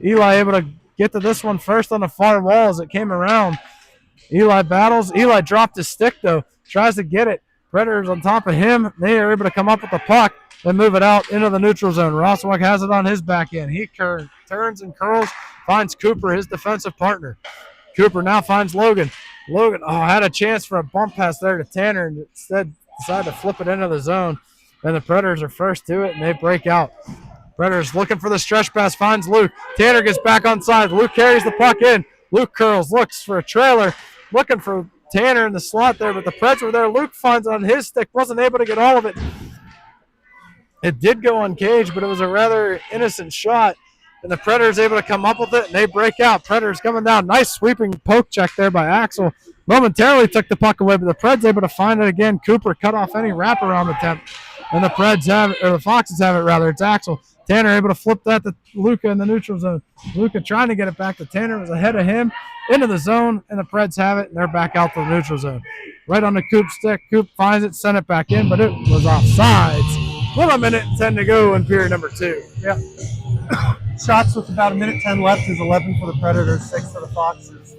Eli able to get to this one first on the far wall as it came around. Eli battles. Eli dropped his stick, though. Tries to get it. Predators on top of him. They are able to come up with the puck and move it out into the neutral zone. Rosswalk has it on his back end. He turns and curls. Finds Cooper, his defensive partner. Cooper now finds Logan. Logan had a chance for a bump pass there to Tanner and instead decided to flip it into the zone. And the Predators are first to it, and they break out. Predators looking for the stretch pass, finds Luke. Tanner gets back on side. Luke carries the puck in. Luke curls, looks for a trailer, looking for Tanner in the slot there, but the Preds were there. Luke finds on his stick, wasn't able to get all of it. It did go uncaged, but it was a rather innocent shot. And the Predators able to come up with it, and they break out. Predators coming down. Nice sweeping poke check there by Axel. Momentarily took the puck away, but the Preds able to find it again. Cooper cut off any wraparound attempt. And the Preds have it, or the Foxes have it rather. It's Axel. Tanner able to flip that to Luca in the neutral zone. Luca trying to get it back to Tanner. Was ahead of him into the zone, and the Preds have it, and they're back out to the neutral zone. Right on the Coop stick. Coop finds it, sent it back in, but it was offsides. 1 minute and 10 to go in period number 2. Yep. Shots with about 1:10 left is 11 for the Predators, 6 for the Foxes.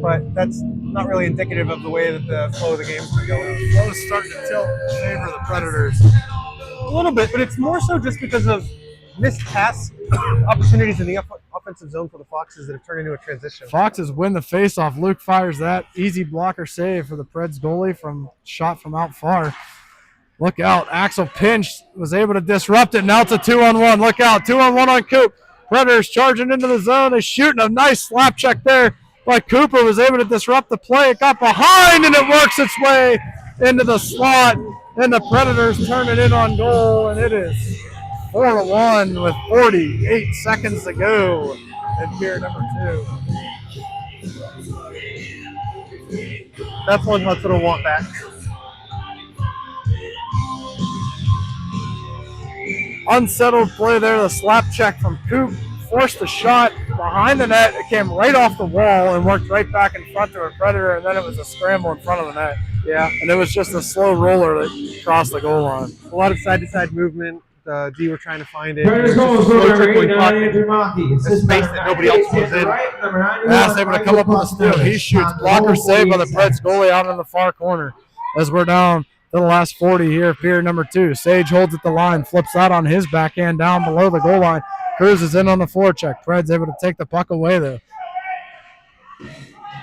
But that's not really indicative of the way that the flow of the game's been going. Flow is starting to tilt in favor of the Predators. A little bit, but it's more so just because of missed pass opportunities in the offensive zone for the Foxes that have turned into a transition. Foxes win the faceoff. Luke fires that easy blocker save for the Preds goalie from shot from out far. Look out. Axel pinched, was able to disrupt it. Now it's a 2-on-1. Look out. 2-on-1 on Coop. Predators charging into the zone. They're shooting a nice slap check there. But Cooper was able to disrupt the play. It got behind, and it works its way into the slot. And the Predators turn it in on goal, and it is 4-1 with 48 seconds to go in period number 2. That's one Hudson will want back. Unsettled play there. The slap check from Coop forced the shot behind the net. It came right off the wall and worked right back in front to a Predator, and then it was a scramble in front of the net. Yeah. And it was just a slow roller that crossed the goal line. A lot of side-to-side movement. the D were trying to find it. Predators It was goals, just a slow number trickling 89, puck. Andrew Mackey. A space that nobody else was in. Bass able to come up with a steal. He shoots. Blocker saved by the Preds goalie out in the far corner as we're down to the last 40 here, period number 2. Sage holds at the line, flips out on his backhand down below the goal line. Cruz is in on the forecheck. Preds able to take the puck away, though.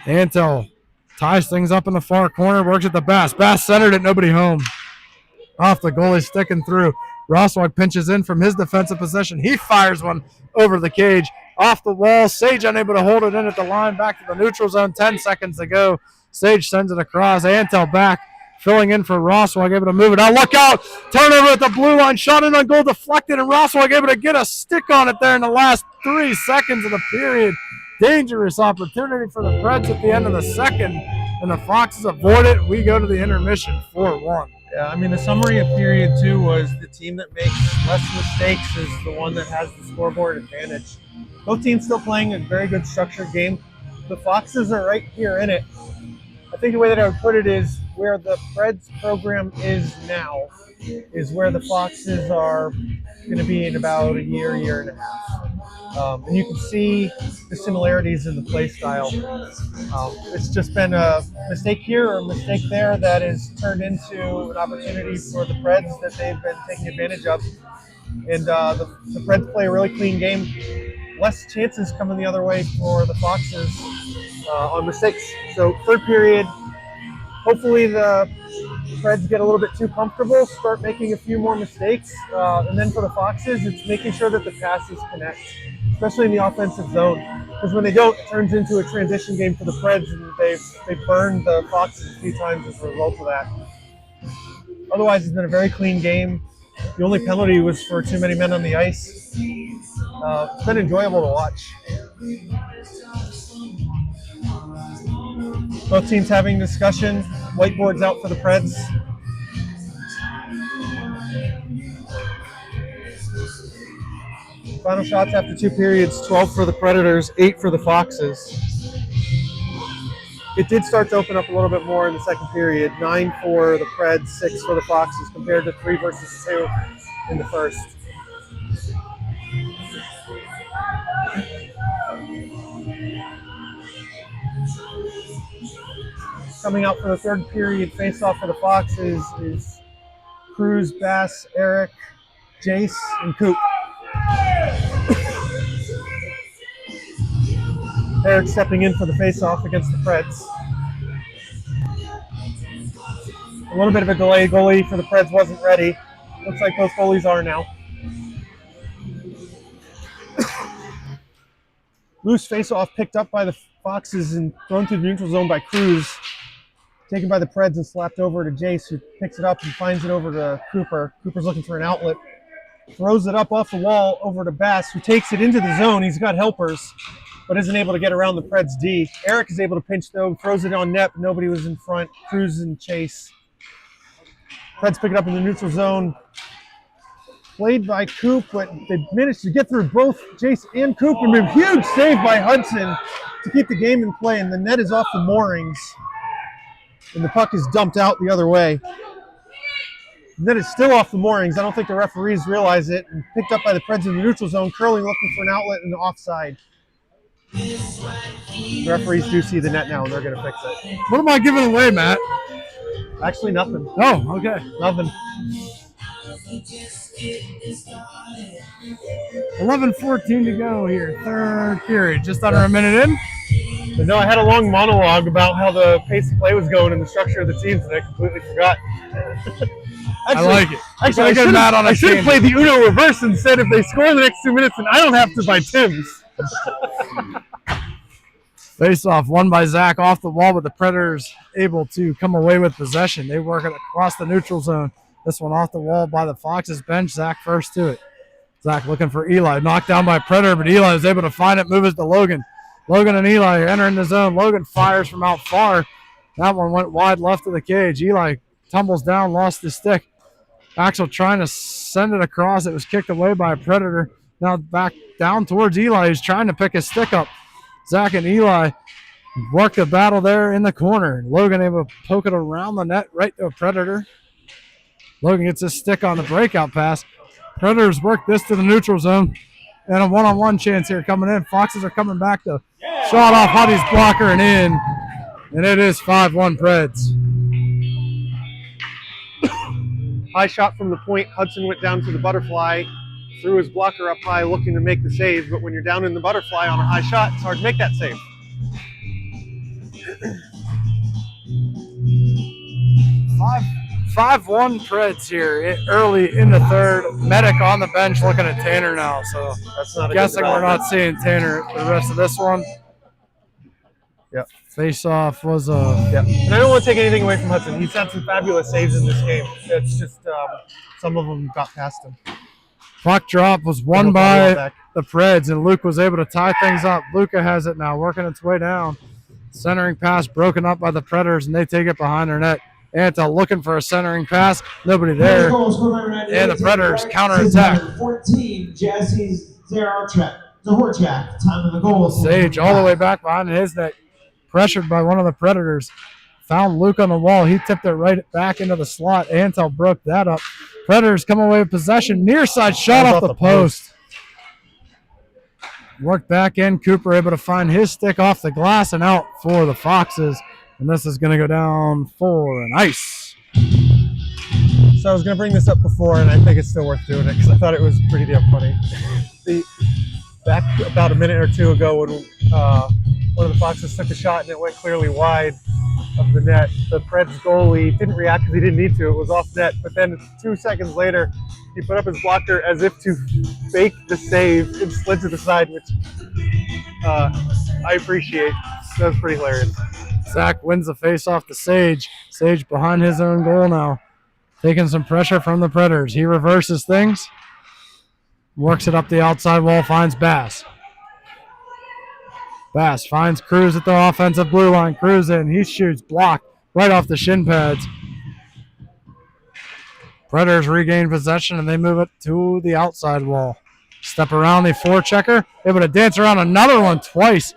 Antel ties things up in the far corner, works at the Bass. Bass centered it, nobody home. Off the goalie, sticking through. Rosswag pinches in from his defensive possession. He fires one over the cage. Off the wall. Sage unable to hold it in at the line. Back to the neutral zone. 10 seconds to go. Sage sends it across. Antel back. Filling in for Rosswag. Able to move it out. Look out. Turnover at the blue line. Shot in on goal. Deflected. And Rosswag able to get a stick on it there in the last 3 seconds of the period. Dangerous opportunity for the Preds at the end of the second. And the Foxes avoid it. We go to the intermission 4-1. Yeah, I mean, the summary of period 2 was the team that makes less mistakes is the one that has the scoreboard advantage. Both teams still playing a very good structured game. The Foxes are right here in it. I think the way that I would put it is where the Preds program is now is where the Foxes are going to be in about a year, year and a half. And you can see the similarities in the play style. It's just been a mistake here or a mistake there that has turned into an opportunity for the Preds that they've been taking advantage of. And the Preds play a really clean game. Less chances coming the other way for the Foxes on mistakes. So third period, hopefully the Preds get a little bit too comfortable, start making a few more mistakes. And then for the Foxes, it's making sure that the passes connect, especially in the offensive zone. Because when they don't, it turns into a transition game for the Preds, and they've burned the Foxes a few times as a result of that. Otherwise, it's been a very clean game. The only penalty was for too many men on the ice. It's been enjoyable to watch. Both teams having discussion. Whiteboards out for the Preds. Final shots after 2 periods, 12 for the Predators, 8 for the Foxes. It did start to open up a little bit more in the second period. 9 for the Preds, 6 for the Foxes, compared to 3 versus 2 in the first. Coming out for the third period, face-off for the Foxes is Cruz, Bass, Eric, Jace, and Coop. Eric stepping in for the face-off against the Preds. A little bit of a delay. Goalie for the Preds wasn't ready. Looks like both goalies are now. Loose face-off picked up by the Foxes and thrown through the neutral zone by Cruz. Taken by the Preds and slapped over to Jace, who picks it up and finds it over to Cooper. Cooper's looking for an outlet. Throws it up off the wall over to Bass, who takes it into the zone. He's got helpers, but isn't able to get around the Preds D. Eric is able to pinch, though, throws it on net. Nobody was in front. Cruz and Chase. Preds pick it up in the neutral zone. Played by Coop, but they managed to get through both Jace and Coop. And a huge save by Hudson to keep the game in play. And the net is off the moorings. And the puck is dumped out the other way. And then it's still off the moorings. I don't think the referees realize it. And picked up by the Preds in the neutral zone. Curling looking for an outlet in the offside. The referees do see the net now, and they're going to fix it. What am I giving away, Matt? Actually, nothing. Oh, okay. Nothing. 11:14 to go here. Third period. Just under a minute in. But no, I had a long monologue about how the pace of play was going and the structure of the teams, and I completely forgot. I like it. Actually, I should have played the Uno reverse and said if they score in the next 2 minutes, then I don't have to buy Tim's. Face-off won by Zach off the wall, but the Predators able to come away with possession. They work it across the neutral zone. This one off the wall by the Foxes bench. Zach first to it. Zach looking for Eli. Knocked down by Predator, but Eli is able to find it, move it to Logan. Logan and Eli are entering the zone. Logan fires from out far. That one went wide left of the cage. Eli tumbles down, lost his stick. Axel trying to send it across. It was kicked away by a Predator. Now back down towards Eli, who's trying to pick his stick up. Zach and Eli work the battle there in the corner. Logan able to poke it around the net right to a Predator. Logan gets his stick on the breakout pass. Predators work this to the neutral zone. And a one-on-one chance here coming in. Foxes are coming back to shot off Huddy's blocker and in. And it is 5-1 Preds. High shot from the point. Hudson went down to the butterfly, threw his blocker up high looking to make the save, but when you're down in the butterfly on a high shot, it's hard to make that save. 5-1 Preds here early in the third. Medic on the bench looking at Tanner now, so That's not a guessing good we're not seeing Tanner the rest of this one. Yep. Face-off was Yeah, and I don't want to take anything away from Hudson. He's had some fabulous saves in this game. It's just some of them got past him. puck drop was won by the Preds, and Luke was able to tie things up. Luca has it now, working its way down. Centering pass broken up by the Predators, and they take it behind their net. Antal looking for a centering pass. Nobody there. And the Predators counterattack. 14, Jesse Zahorchak. Time of the goal. Sage all the way back behind his net. Pressured by one of the Predators. Found Luke on the wall. He tipped it right back into the slot. Antal broke that up. Predators come away with possession. Near side shot off the post. Worked back in. Cooper able to find his stick off the glass and out for the Foxes. And this is going to go down for an ice. So I was going to bring this up before, and I think it's still worth doing it because I thought it was pretty damn funny. Back about a minute or two ago when one of the Foxes took a shot and it went clearly wide of the net, the Preds goalie didn't react because he didn't need to. It was off net. But then 2 seconds later, he put up his blocker as if to fake the save and slid to the side, which I appreciate. That was pretty hilarious. Zach wins the face-off to Sage. Sage behind his own goal now. Taking some pressure from the Predators. He reverses things. Works it up the outside wall, finds Bass. Bass finds Cruz at the offensive blue line. Cruz in. He shoots. Blocked right off the shin pads. Predators regain possession, and they move it to the outside wall. Step around the forechecker. Able to dance around another one twice.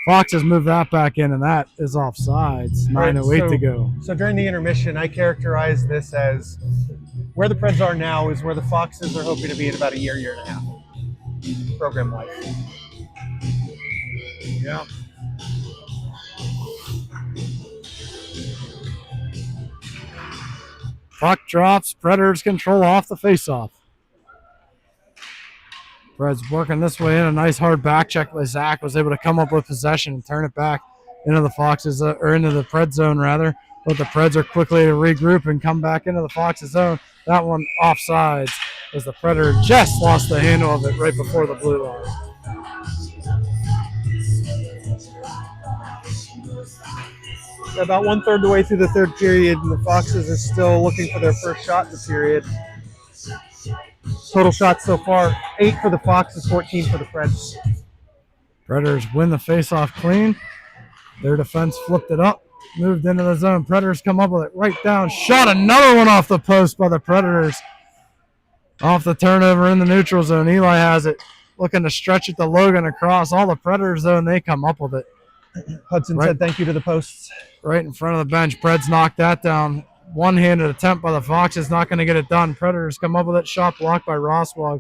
Foxes move that back in, and that is offsides. 9:08 to go. So during the intermission, I characterized this as where the Preds are now is where the Foxes are hoping to be in about a year and a half, program-wise. Yeah. Puck drops. Predators control off the faceoff. Preds working this way in. A nice hard back check by Zach. Was able to come up with possession and turn it back into the Foxes, or into the Pred zone rather. But the Preds are quickly to regroup and come back into the Foxes zone. That one offsides as the Predator just lost the handle of it right before the blue line. About 1/3 of the way through the third period, and the Foxes are still looking for their first shot in the period. Total shots so far, 8 for the Foxes, 14 for the Preds. Predators win the faceoff clean. Their defense flipped it up, moved into the zone. Predators come up with it right down. Shot another one off the post by the Predators. Off the turnover in the neutral zone. Eli has it, looking to stretch it to Logan across. All the Predators zone, they come up with it. Hudson said thank you to the posts. Right in front of the bench. Preds knocked that down. One-handed attempt by the Foxes, not going to get it done. Predators come up with it. Shot blocked by Roswag.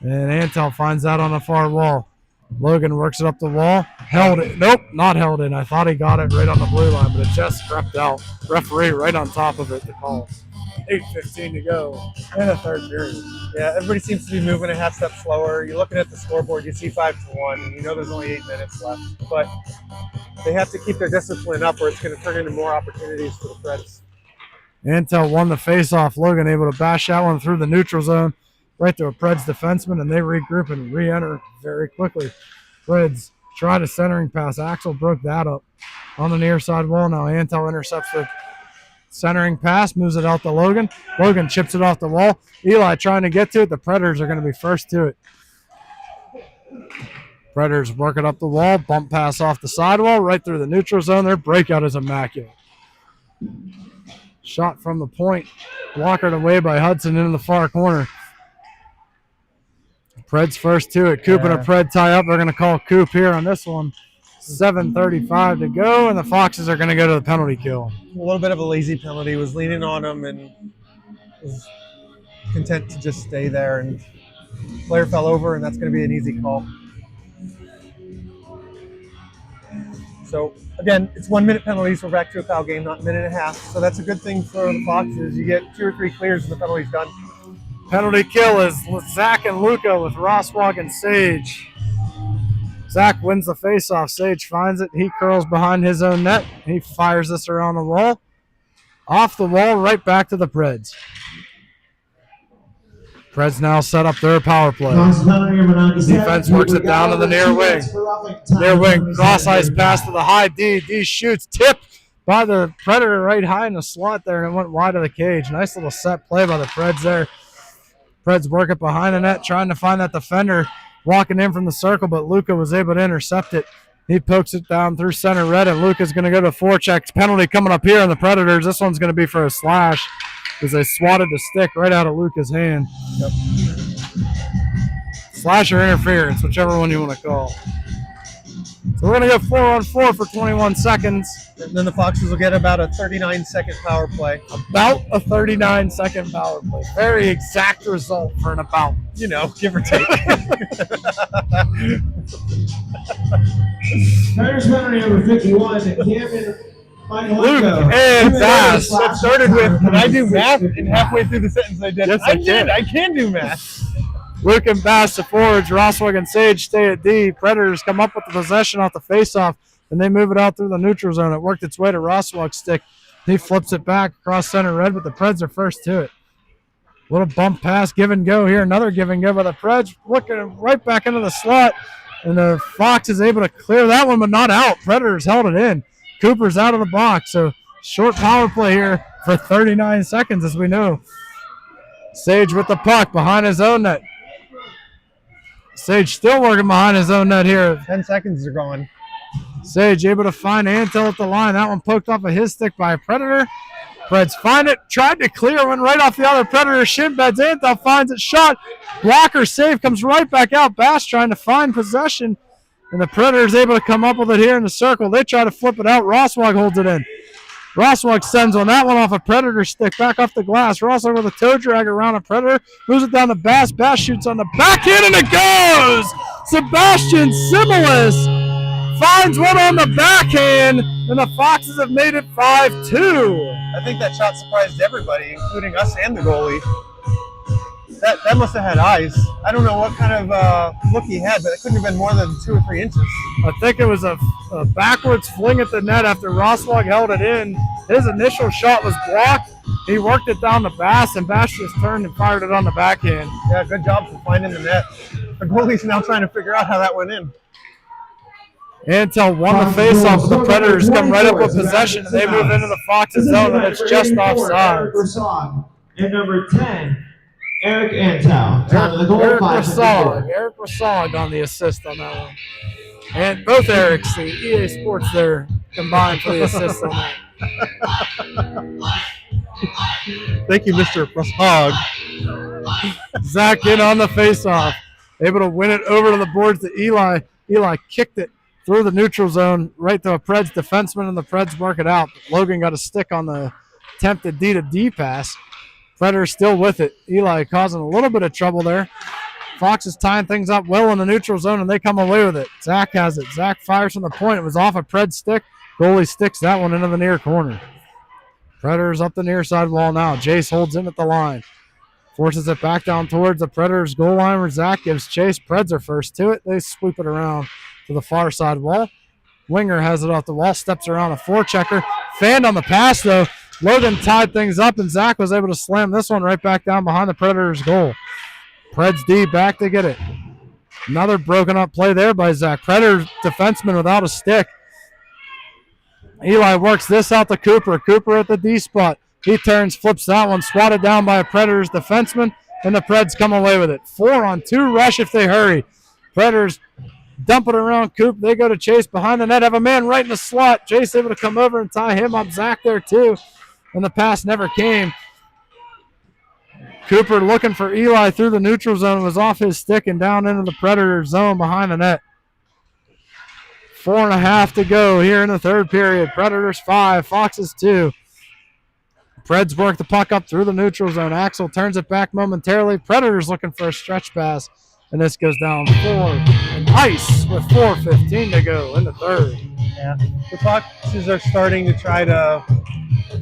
And Antal finds that on the far wall. Logan works it up the wall. Held it. Nope, not held in. I thought he got it right on the blue line, but it just crept out. Referee right on top of it to call. 8:15 to go in the third period. Yeah, everybody seems to be moving a half step slower. You're looking at the scoreboard, you see 5-1, and you know there's only 8 minutes left. But they have to keep their discipline up or it's going to turn into more opportunities for the Preds. Antal won the faceoff. Logan able to bash that one through the neutral zone right to a Preds defenseman, and they regroup and re-enter very quickly. Preds tried a centering pass. Axel broke that up on the near side wall. Now Antal intercepts the centering pass, moves it out to Logan. Logan chips it off the wall. Eli trying to get to it. The Predators are going to be first to it. Predators working up the wall. Bump pass off the sidewall right through the neutral zone. Their breakout is immaculate. Shot from the point. Blockered away by Hudson into the far corner. Preds first to it. Coop and a Pred tie up. They're going to call Coop here on this one. 7:35 to go, and the Foxes are going to go to the penalty kill. A little bit of a lazy penalty. Was leaning on him and was content to just stay there, and player fell over, and that's going to be an easy call. So again, it's 1 minute penalties. We're back to a foul game, not a minute and a half. So that's a good thing for the Foxes. You get 2 or 3 clears and the penalty's done. Penalty kill is Zach and Luca with Roswag and Sage. Zach wins the faceoff. Sage finds it. He curls behind his own net. He fires this around the wall. Off the wall, right back to the Preds. Preds now set up their power play. Defense works it down to the near wing. Near wing, cross ice pass to the high D. D shoots, tipped by the Predator right high in the slot there, and it went wide of the cage. Nice little set play by the Preds there. Preds work it behind the net, trying to find that defender walking in from the circle, but Luca was able to intercept it. He pokes it down through center red, and Luca's going to go to forecheck. Penalty coming up here on the Predators. This one's going to be for a slash as they swatted the stick right out of Luca's hand. Yep. Slash or interference, whichever one you want to call. So we're going to go 4-on-4 for 21 seconds. And then the Foxes will get about a 39-second power play. About a 39-second power play. Very exact result for an about. You know, give or take. Predators penalty number 51, Cameron Luke and Bass. That started with, can I do math? And halfway through the sentence I did. Yes, I did. I can do math. Luke and Bass, the forwards. Roswag and Sage stay at D. Predators come up with the possession off the faceoff, and they move it out through the neutral zone. It worked its way to Roswag's stick. He flips it back across center red, but the Preds are first to it. Little bump pass, give and go here. Another give and go by the Preds. Looking right back into the slot, and the Fox is able to clear that one, but not out. Predators held it in. Cooper's out of the box, so short power play here for 39 seconds, as we know. Sage with the puck behind his own net. Sage still working behind his own net here. 10 seconds are gone. Sage able to find Antel at the line. That one poked off of his stick by a Predator. Preds find it, tried to clear one right off the other Predator shin pads. Antel finds it, shot. Blocker save, comes right back out. Bass trying to find possession, and the Predator's able to come up with it here in the circle. They try to flip it out. Roswag holds it in. Roswag sends on that one off a Predator stick, back off the glass. Roswag with a toe drag around a Predator, moves it down to Bass. Bass shoots on the backhand, and it goes! Sebastian Similis finds one on the backhand, and the Foxes have made it 5-2. I think that shot surprised everybody, including us and the goalie. That must have had eyes. I don't know what kind of look he had, but it couldn't have been more than 2 or 3 inches. I think it was a backwards fling at the net after Roswag held it in. His initial shot was blocked. He worked it down to Bass, and Bass just turned and fired it on the backhand. Yeah, good job for finding the net. The goalie's now trying to figure out how that went in. Antel won the faceoff, but the Predators come right up with possession, and they move into the Foxes zone, and it's just offside. And number 10, Eric Antel. Eric Rassag on the assist on that one. And both Erics, the EA Sports there, combined for the assist on that. Thank you, Mr. Rassag. Zach in on the faceoff. Able to win it over to the boards to Eli. Eli kicked it through the neutral zone right to a Preds defenseman, and the Preds work it out. Logan got a stick on the attempted D-to-D pass. Predators still with it. Eli causing a little bit of trouble there. Fox is tying things up well in the neutral zone, and they come away with it. Zach has it. Zach fires from the point. It was off a Pred stick. Goalie sticks that one into the near corner. Predators up the near side wall now. Jace holds in at the line. Forces it back down towards the Predators' goal line where Zach gives chase. Preds are first to it. They sweep it around to the far side wall. Winger has it off the wall, steps around a forechecker. Fanned on the pass, though. Logan tied things up, and Zach was able to slam this one right back down behind the Predators' goal. Preds D back to get it. Another broken up play there by Zach. Predator defenseman without a stick. Eli works this out to Cooper. Cooper at the D spot. He turns, flips that one, swatted down by a Predators defenseman, and the Preds come away with it. 4-on-2 rush if they hurry. Predators dump it around Coop. They go to Chase behind the net. Have a man right in the slot. Chase able to come over and tie him up. Zach there too. And the pass never came. Cooper looking for Eli through the neutral zone. Was off his stick and down into the Predator zone behind the net. 4.5 to go here in the third period. Predators 5, Foxes 2. Preds work the puck up through the neutral zone. Axel turns it back momentarily. Predators looking for a stretch pass, and this goes down 4 and ice with 4:15 to go in the third. Yeah, the Foxes are starting to try to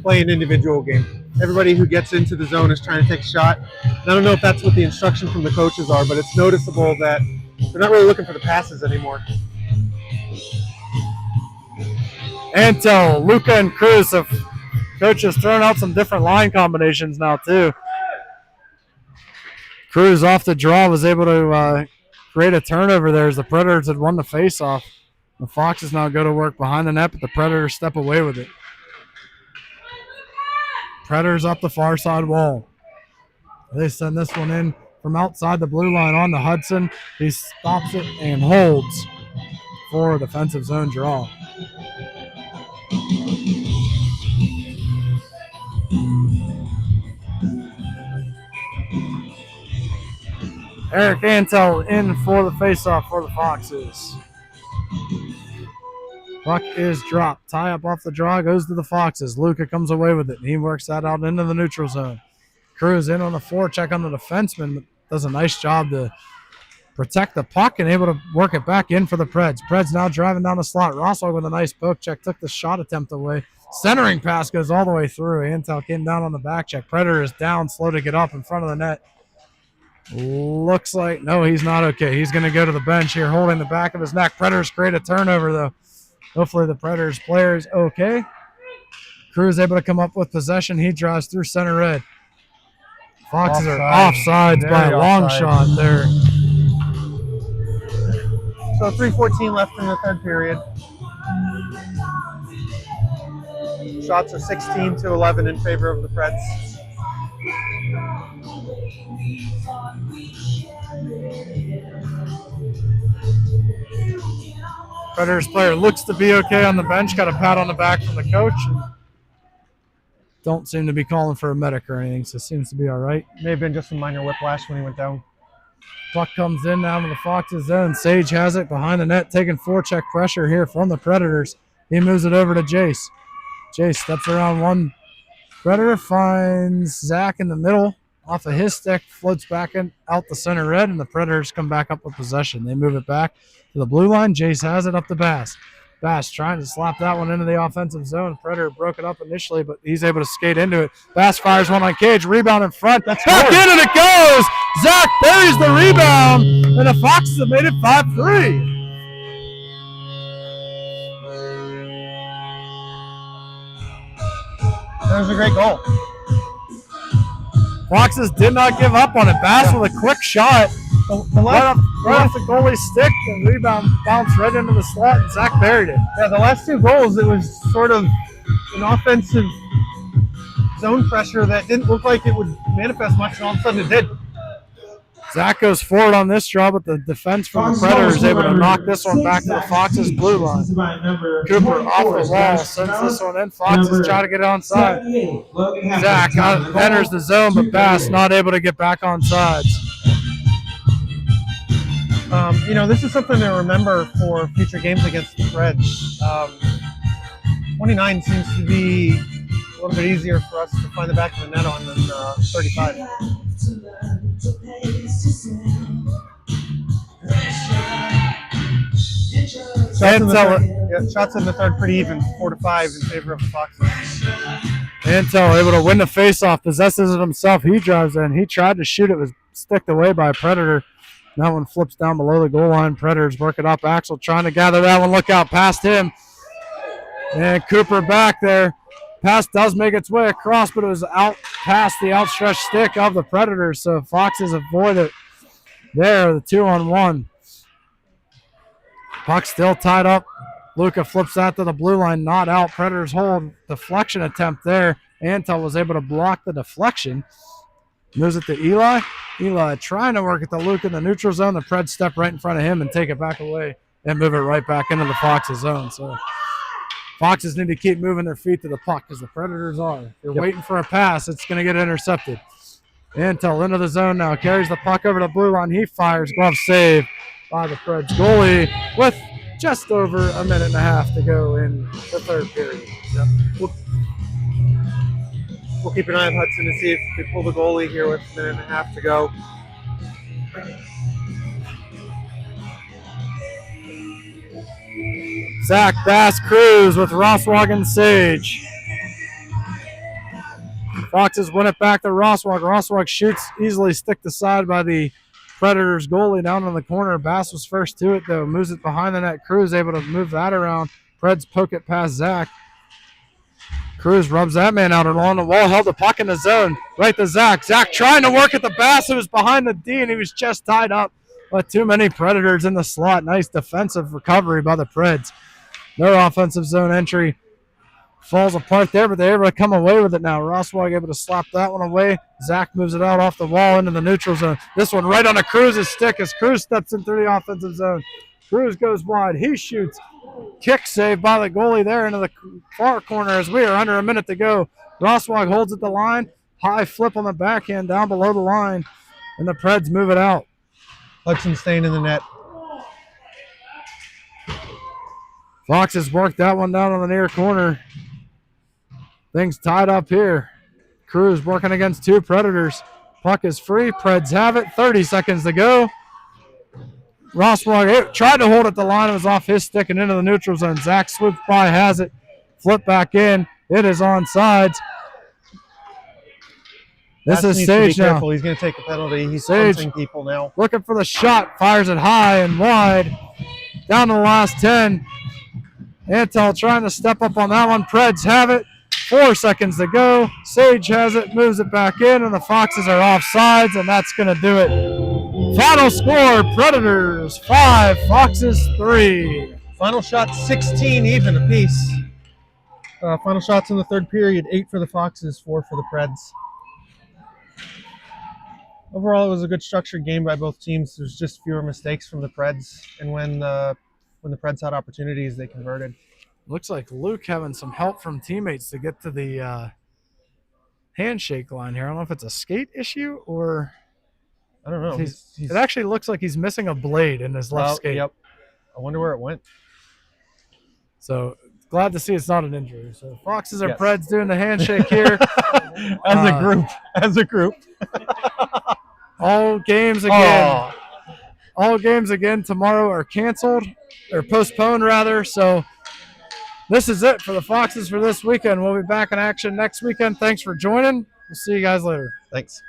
play an individual game. Everybody who gets into the zone is trying to take a shot. And I don't know if that's what the instruction from the coaches are, but it's noticeable that they're not really looking for the passes anymore. Antel, Luca, and Cruz have coaches throwing out some different line combinations now too. Cruz off the draw was able to create a turnover there as the Predators had won the faceoff. The Foxes now go to work behind the net, but the Predators step away with it. Predators up the far side wall. They send this one in from outside the blue line on to Hudson. He stops it and holds for a defensive zone draw. Eric Antel in for the faceoff for the Foxes. Puck is dropped. Tie up off the draw, goes to the Foxes. Luca comes away with it. He works that out into the neutral zone. Cruz in on the forecheck on the defenseman, but does a nice job to protect the puck and able to work it back in for the Preds. Preds now driving down the slot. Rossog with a nice poke check, took the shot attempt away. Centering pass goes all the way through. Antel came down on the back check. Predator is down, slow to get up in front of the net. Looks like, no, he's not okay. He's going to go to the bench here, holding the back of his neck. Predators create a turnover, though. Hopefully the Predators player is okay. Cruz able to come up with possession. He drives through center red. Foxes are offsides by a long shot there. So 3:14 left in the third period. Shots are 16-11 in favor of the Preds. Predators player looks to be okay on the bench. Got a pat on the back from the coach. Don't seem to be calling for a medic or anything, so it seems to be all right. May have been just some minor whiplash when he went down. Puck comes in now to the Foxes zone. Sage has it behind the net, taking forecheck pressure here from the Predators. He moves it over to Jace. Jace steps around one Predator, finds Zach in the middle. Off of his stick, floats back in out the center red, and the Predators come back up with possession. They move it back to the blue line. Jace has it up to Bass. Bass trying to slap that one into the offensive zone. Predator broke it up initially, but he's able to skate into it. Bass fires one on Cage. Rebound in front. Back in, and it goes! Zach buries the rebound, and the Foxes have made it 5-3. That was a great goal. Foxes did not give up on it. Bass with a quick shot. Right off the goalie's stick, and rebound bounced right into the slot, and Zach buried it. Yeah, the last two goals, it was sort of an offensive zone pressure that didn't look like it would manifest much, and all of a sudden it did. Zach goes forward on this draw, but the defense from the Predators is able to knock this one back to the Foxes' blue line. Cooper off the wall, sends this one in. Foxes try to get onside. Zach enters the zone, but Bass not able to get back on sides. This is something to remember for future games against the Preds. 29 seems to be a little bit easier for us to find the back of the net on than 35. Shots in the third pretty even, 4-5 in favor of the Foxes. Antel able to win the faceoff, possesses it himself. He drives in. He tried to shoot it, was sticked away by a Predator. That one flips down below the goal line. Predators work it up. Axel trying to gather that one. Look out past him. And Cooper back there. Pass does make its way across, but it was out past the outstretched stick of the Predators. So Foxes avoid it there, the 2-on-1. Puck still tied up. Luca flips that to the blue line, not out. Predators hold. Deflection attempt there. Antel was able to block the deflection. Moves it to Eli. Eli trying to work at the Luca in the neutral zone. The Preds step right in front of him and take it back away and move it right back into the Foxes zone. So Foxes need to keep moving their feet to the puck because the Predators are. If they're waiting for a pass, it's going to get intercepted. Antel into the zone now. Carries the puck over the blue line. He fires. Glove save by the Preds goalie with just over a minute and a half to go in the third period. We'll keep an eye on Hudson to see if they pull the goalie here with a minute and a half to go. Zach Bass Cruz with Rosswag and Sage. Foxes win it back to Rosswag. Rosswag shoots easily sticked aside by the Predators goalie down in the corner. Bass was first to it though. Moves it behind the net. Cruz able to move that around. Preds poke it past Zach. Cruz rubs that man out along the wall. Held the puck in the zone. Right to Zach. Zach trying to work at the Bass. It was behind the D and he was just tied up. But too many Predators in the slot. Nice defensive recovery by the Preds. Their offensive zone entry falls apart there, but they're able to come away with it now. Rosswag able to slap that one away. Zach moves it out off the wall into the neutral zone. This one right on a Cruz's stick as Cruz steps in through the offensive zone. Cruz goes wide. He shoots. Kick save by the goalie there into the far corner as we are under a minute to go. Rosswag holds at the line. High flip on the backhand down below the line, and the Preds move it out. Hudson staying in the net. Foxes worked that one down on the near corner. Things tied up here. Cruz working against two Predators. Puck is free. Preds have it. 30 seconds to go. Rosswag tried to hold it. The line. It was off his stick and into the neutral zone. Zach swoops by, has it. Flip back in. It is on sides. This is Sage now. He's going to take a penalty. He's Sage people now. Looking for the shot. Fires it high and wide. Down to the last 10. Antal trying to step up on that one. Preds have it. 4 seconds to go. Sage has it, moves it back in, and the Foxes are off sides, and that's going to do it. Final score, Predators 5, Foxes 3. Final shot 16 even apiece. Final shots in the third period, 8 for the Foxes, 4 for the Preds. Overall, it was a good structured game by both teams. There's just fewer mistakes from the Preds, and when the Preds had opportunities, they converted. Looks like Luke having some help from teammates to get to the handshake line here. I don't know if it's a skate issue or I don't know. It actually looks like he's missing a blade in his left skate. Yep. I wonder where it went. So glad to see it's not an injury. So Foxes and Preds doing the handshake here. As a group. All games again. Oh. All games again tomorrow are canceled or postponed rather. So this is it for the Foxes for this weekend. We'll be back in action next weekend. Thanks for joining. We'll see you guys later. Thanks.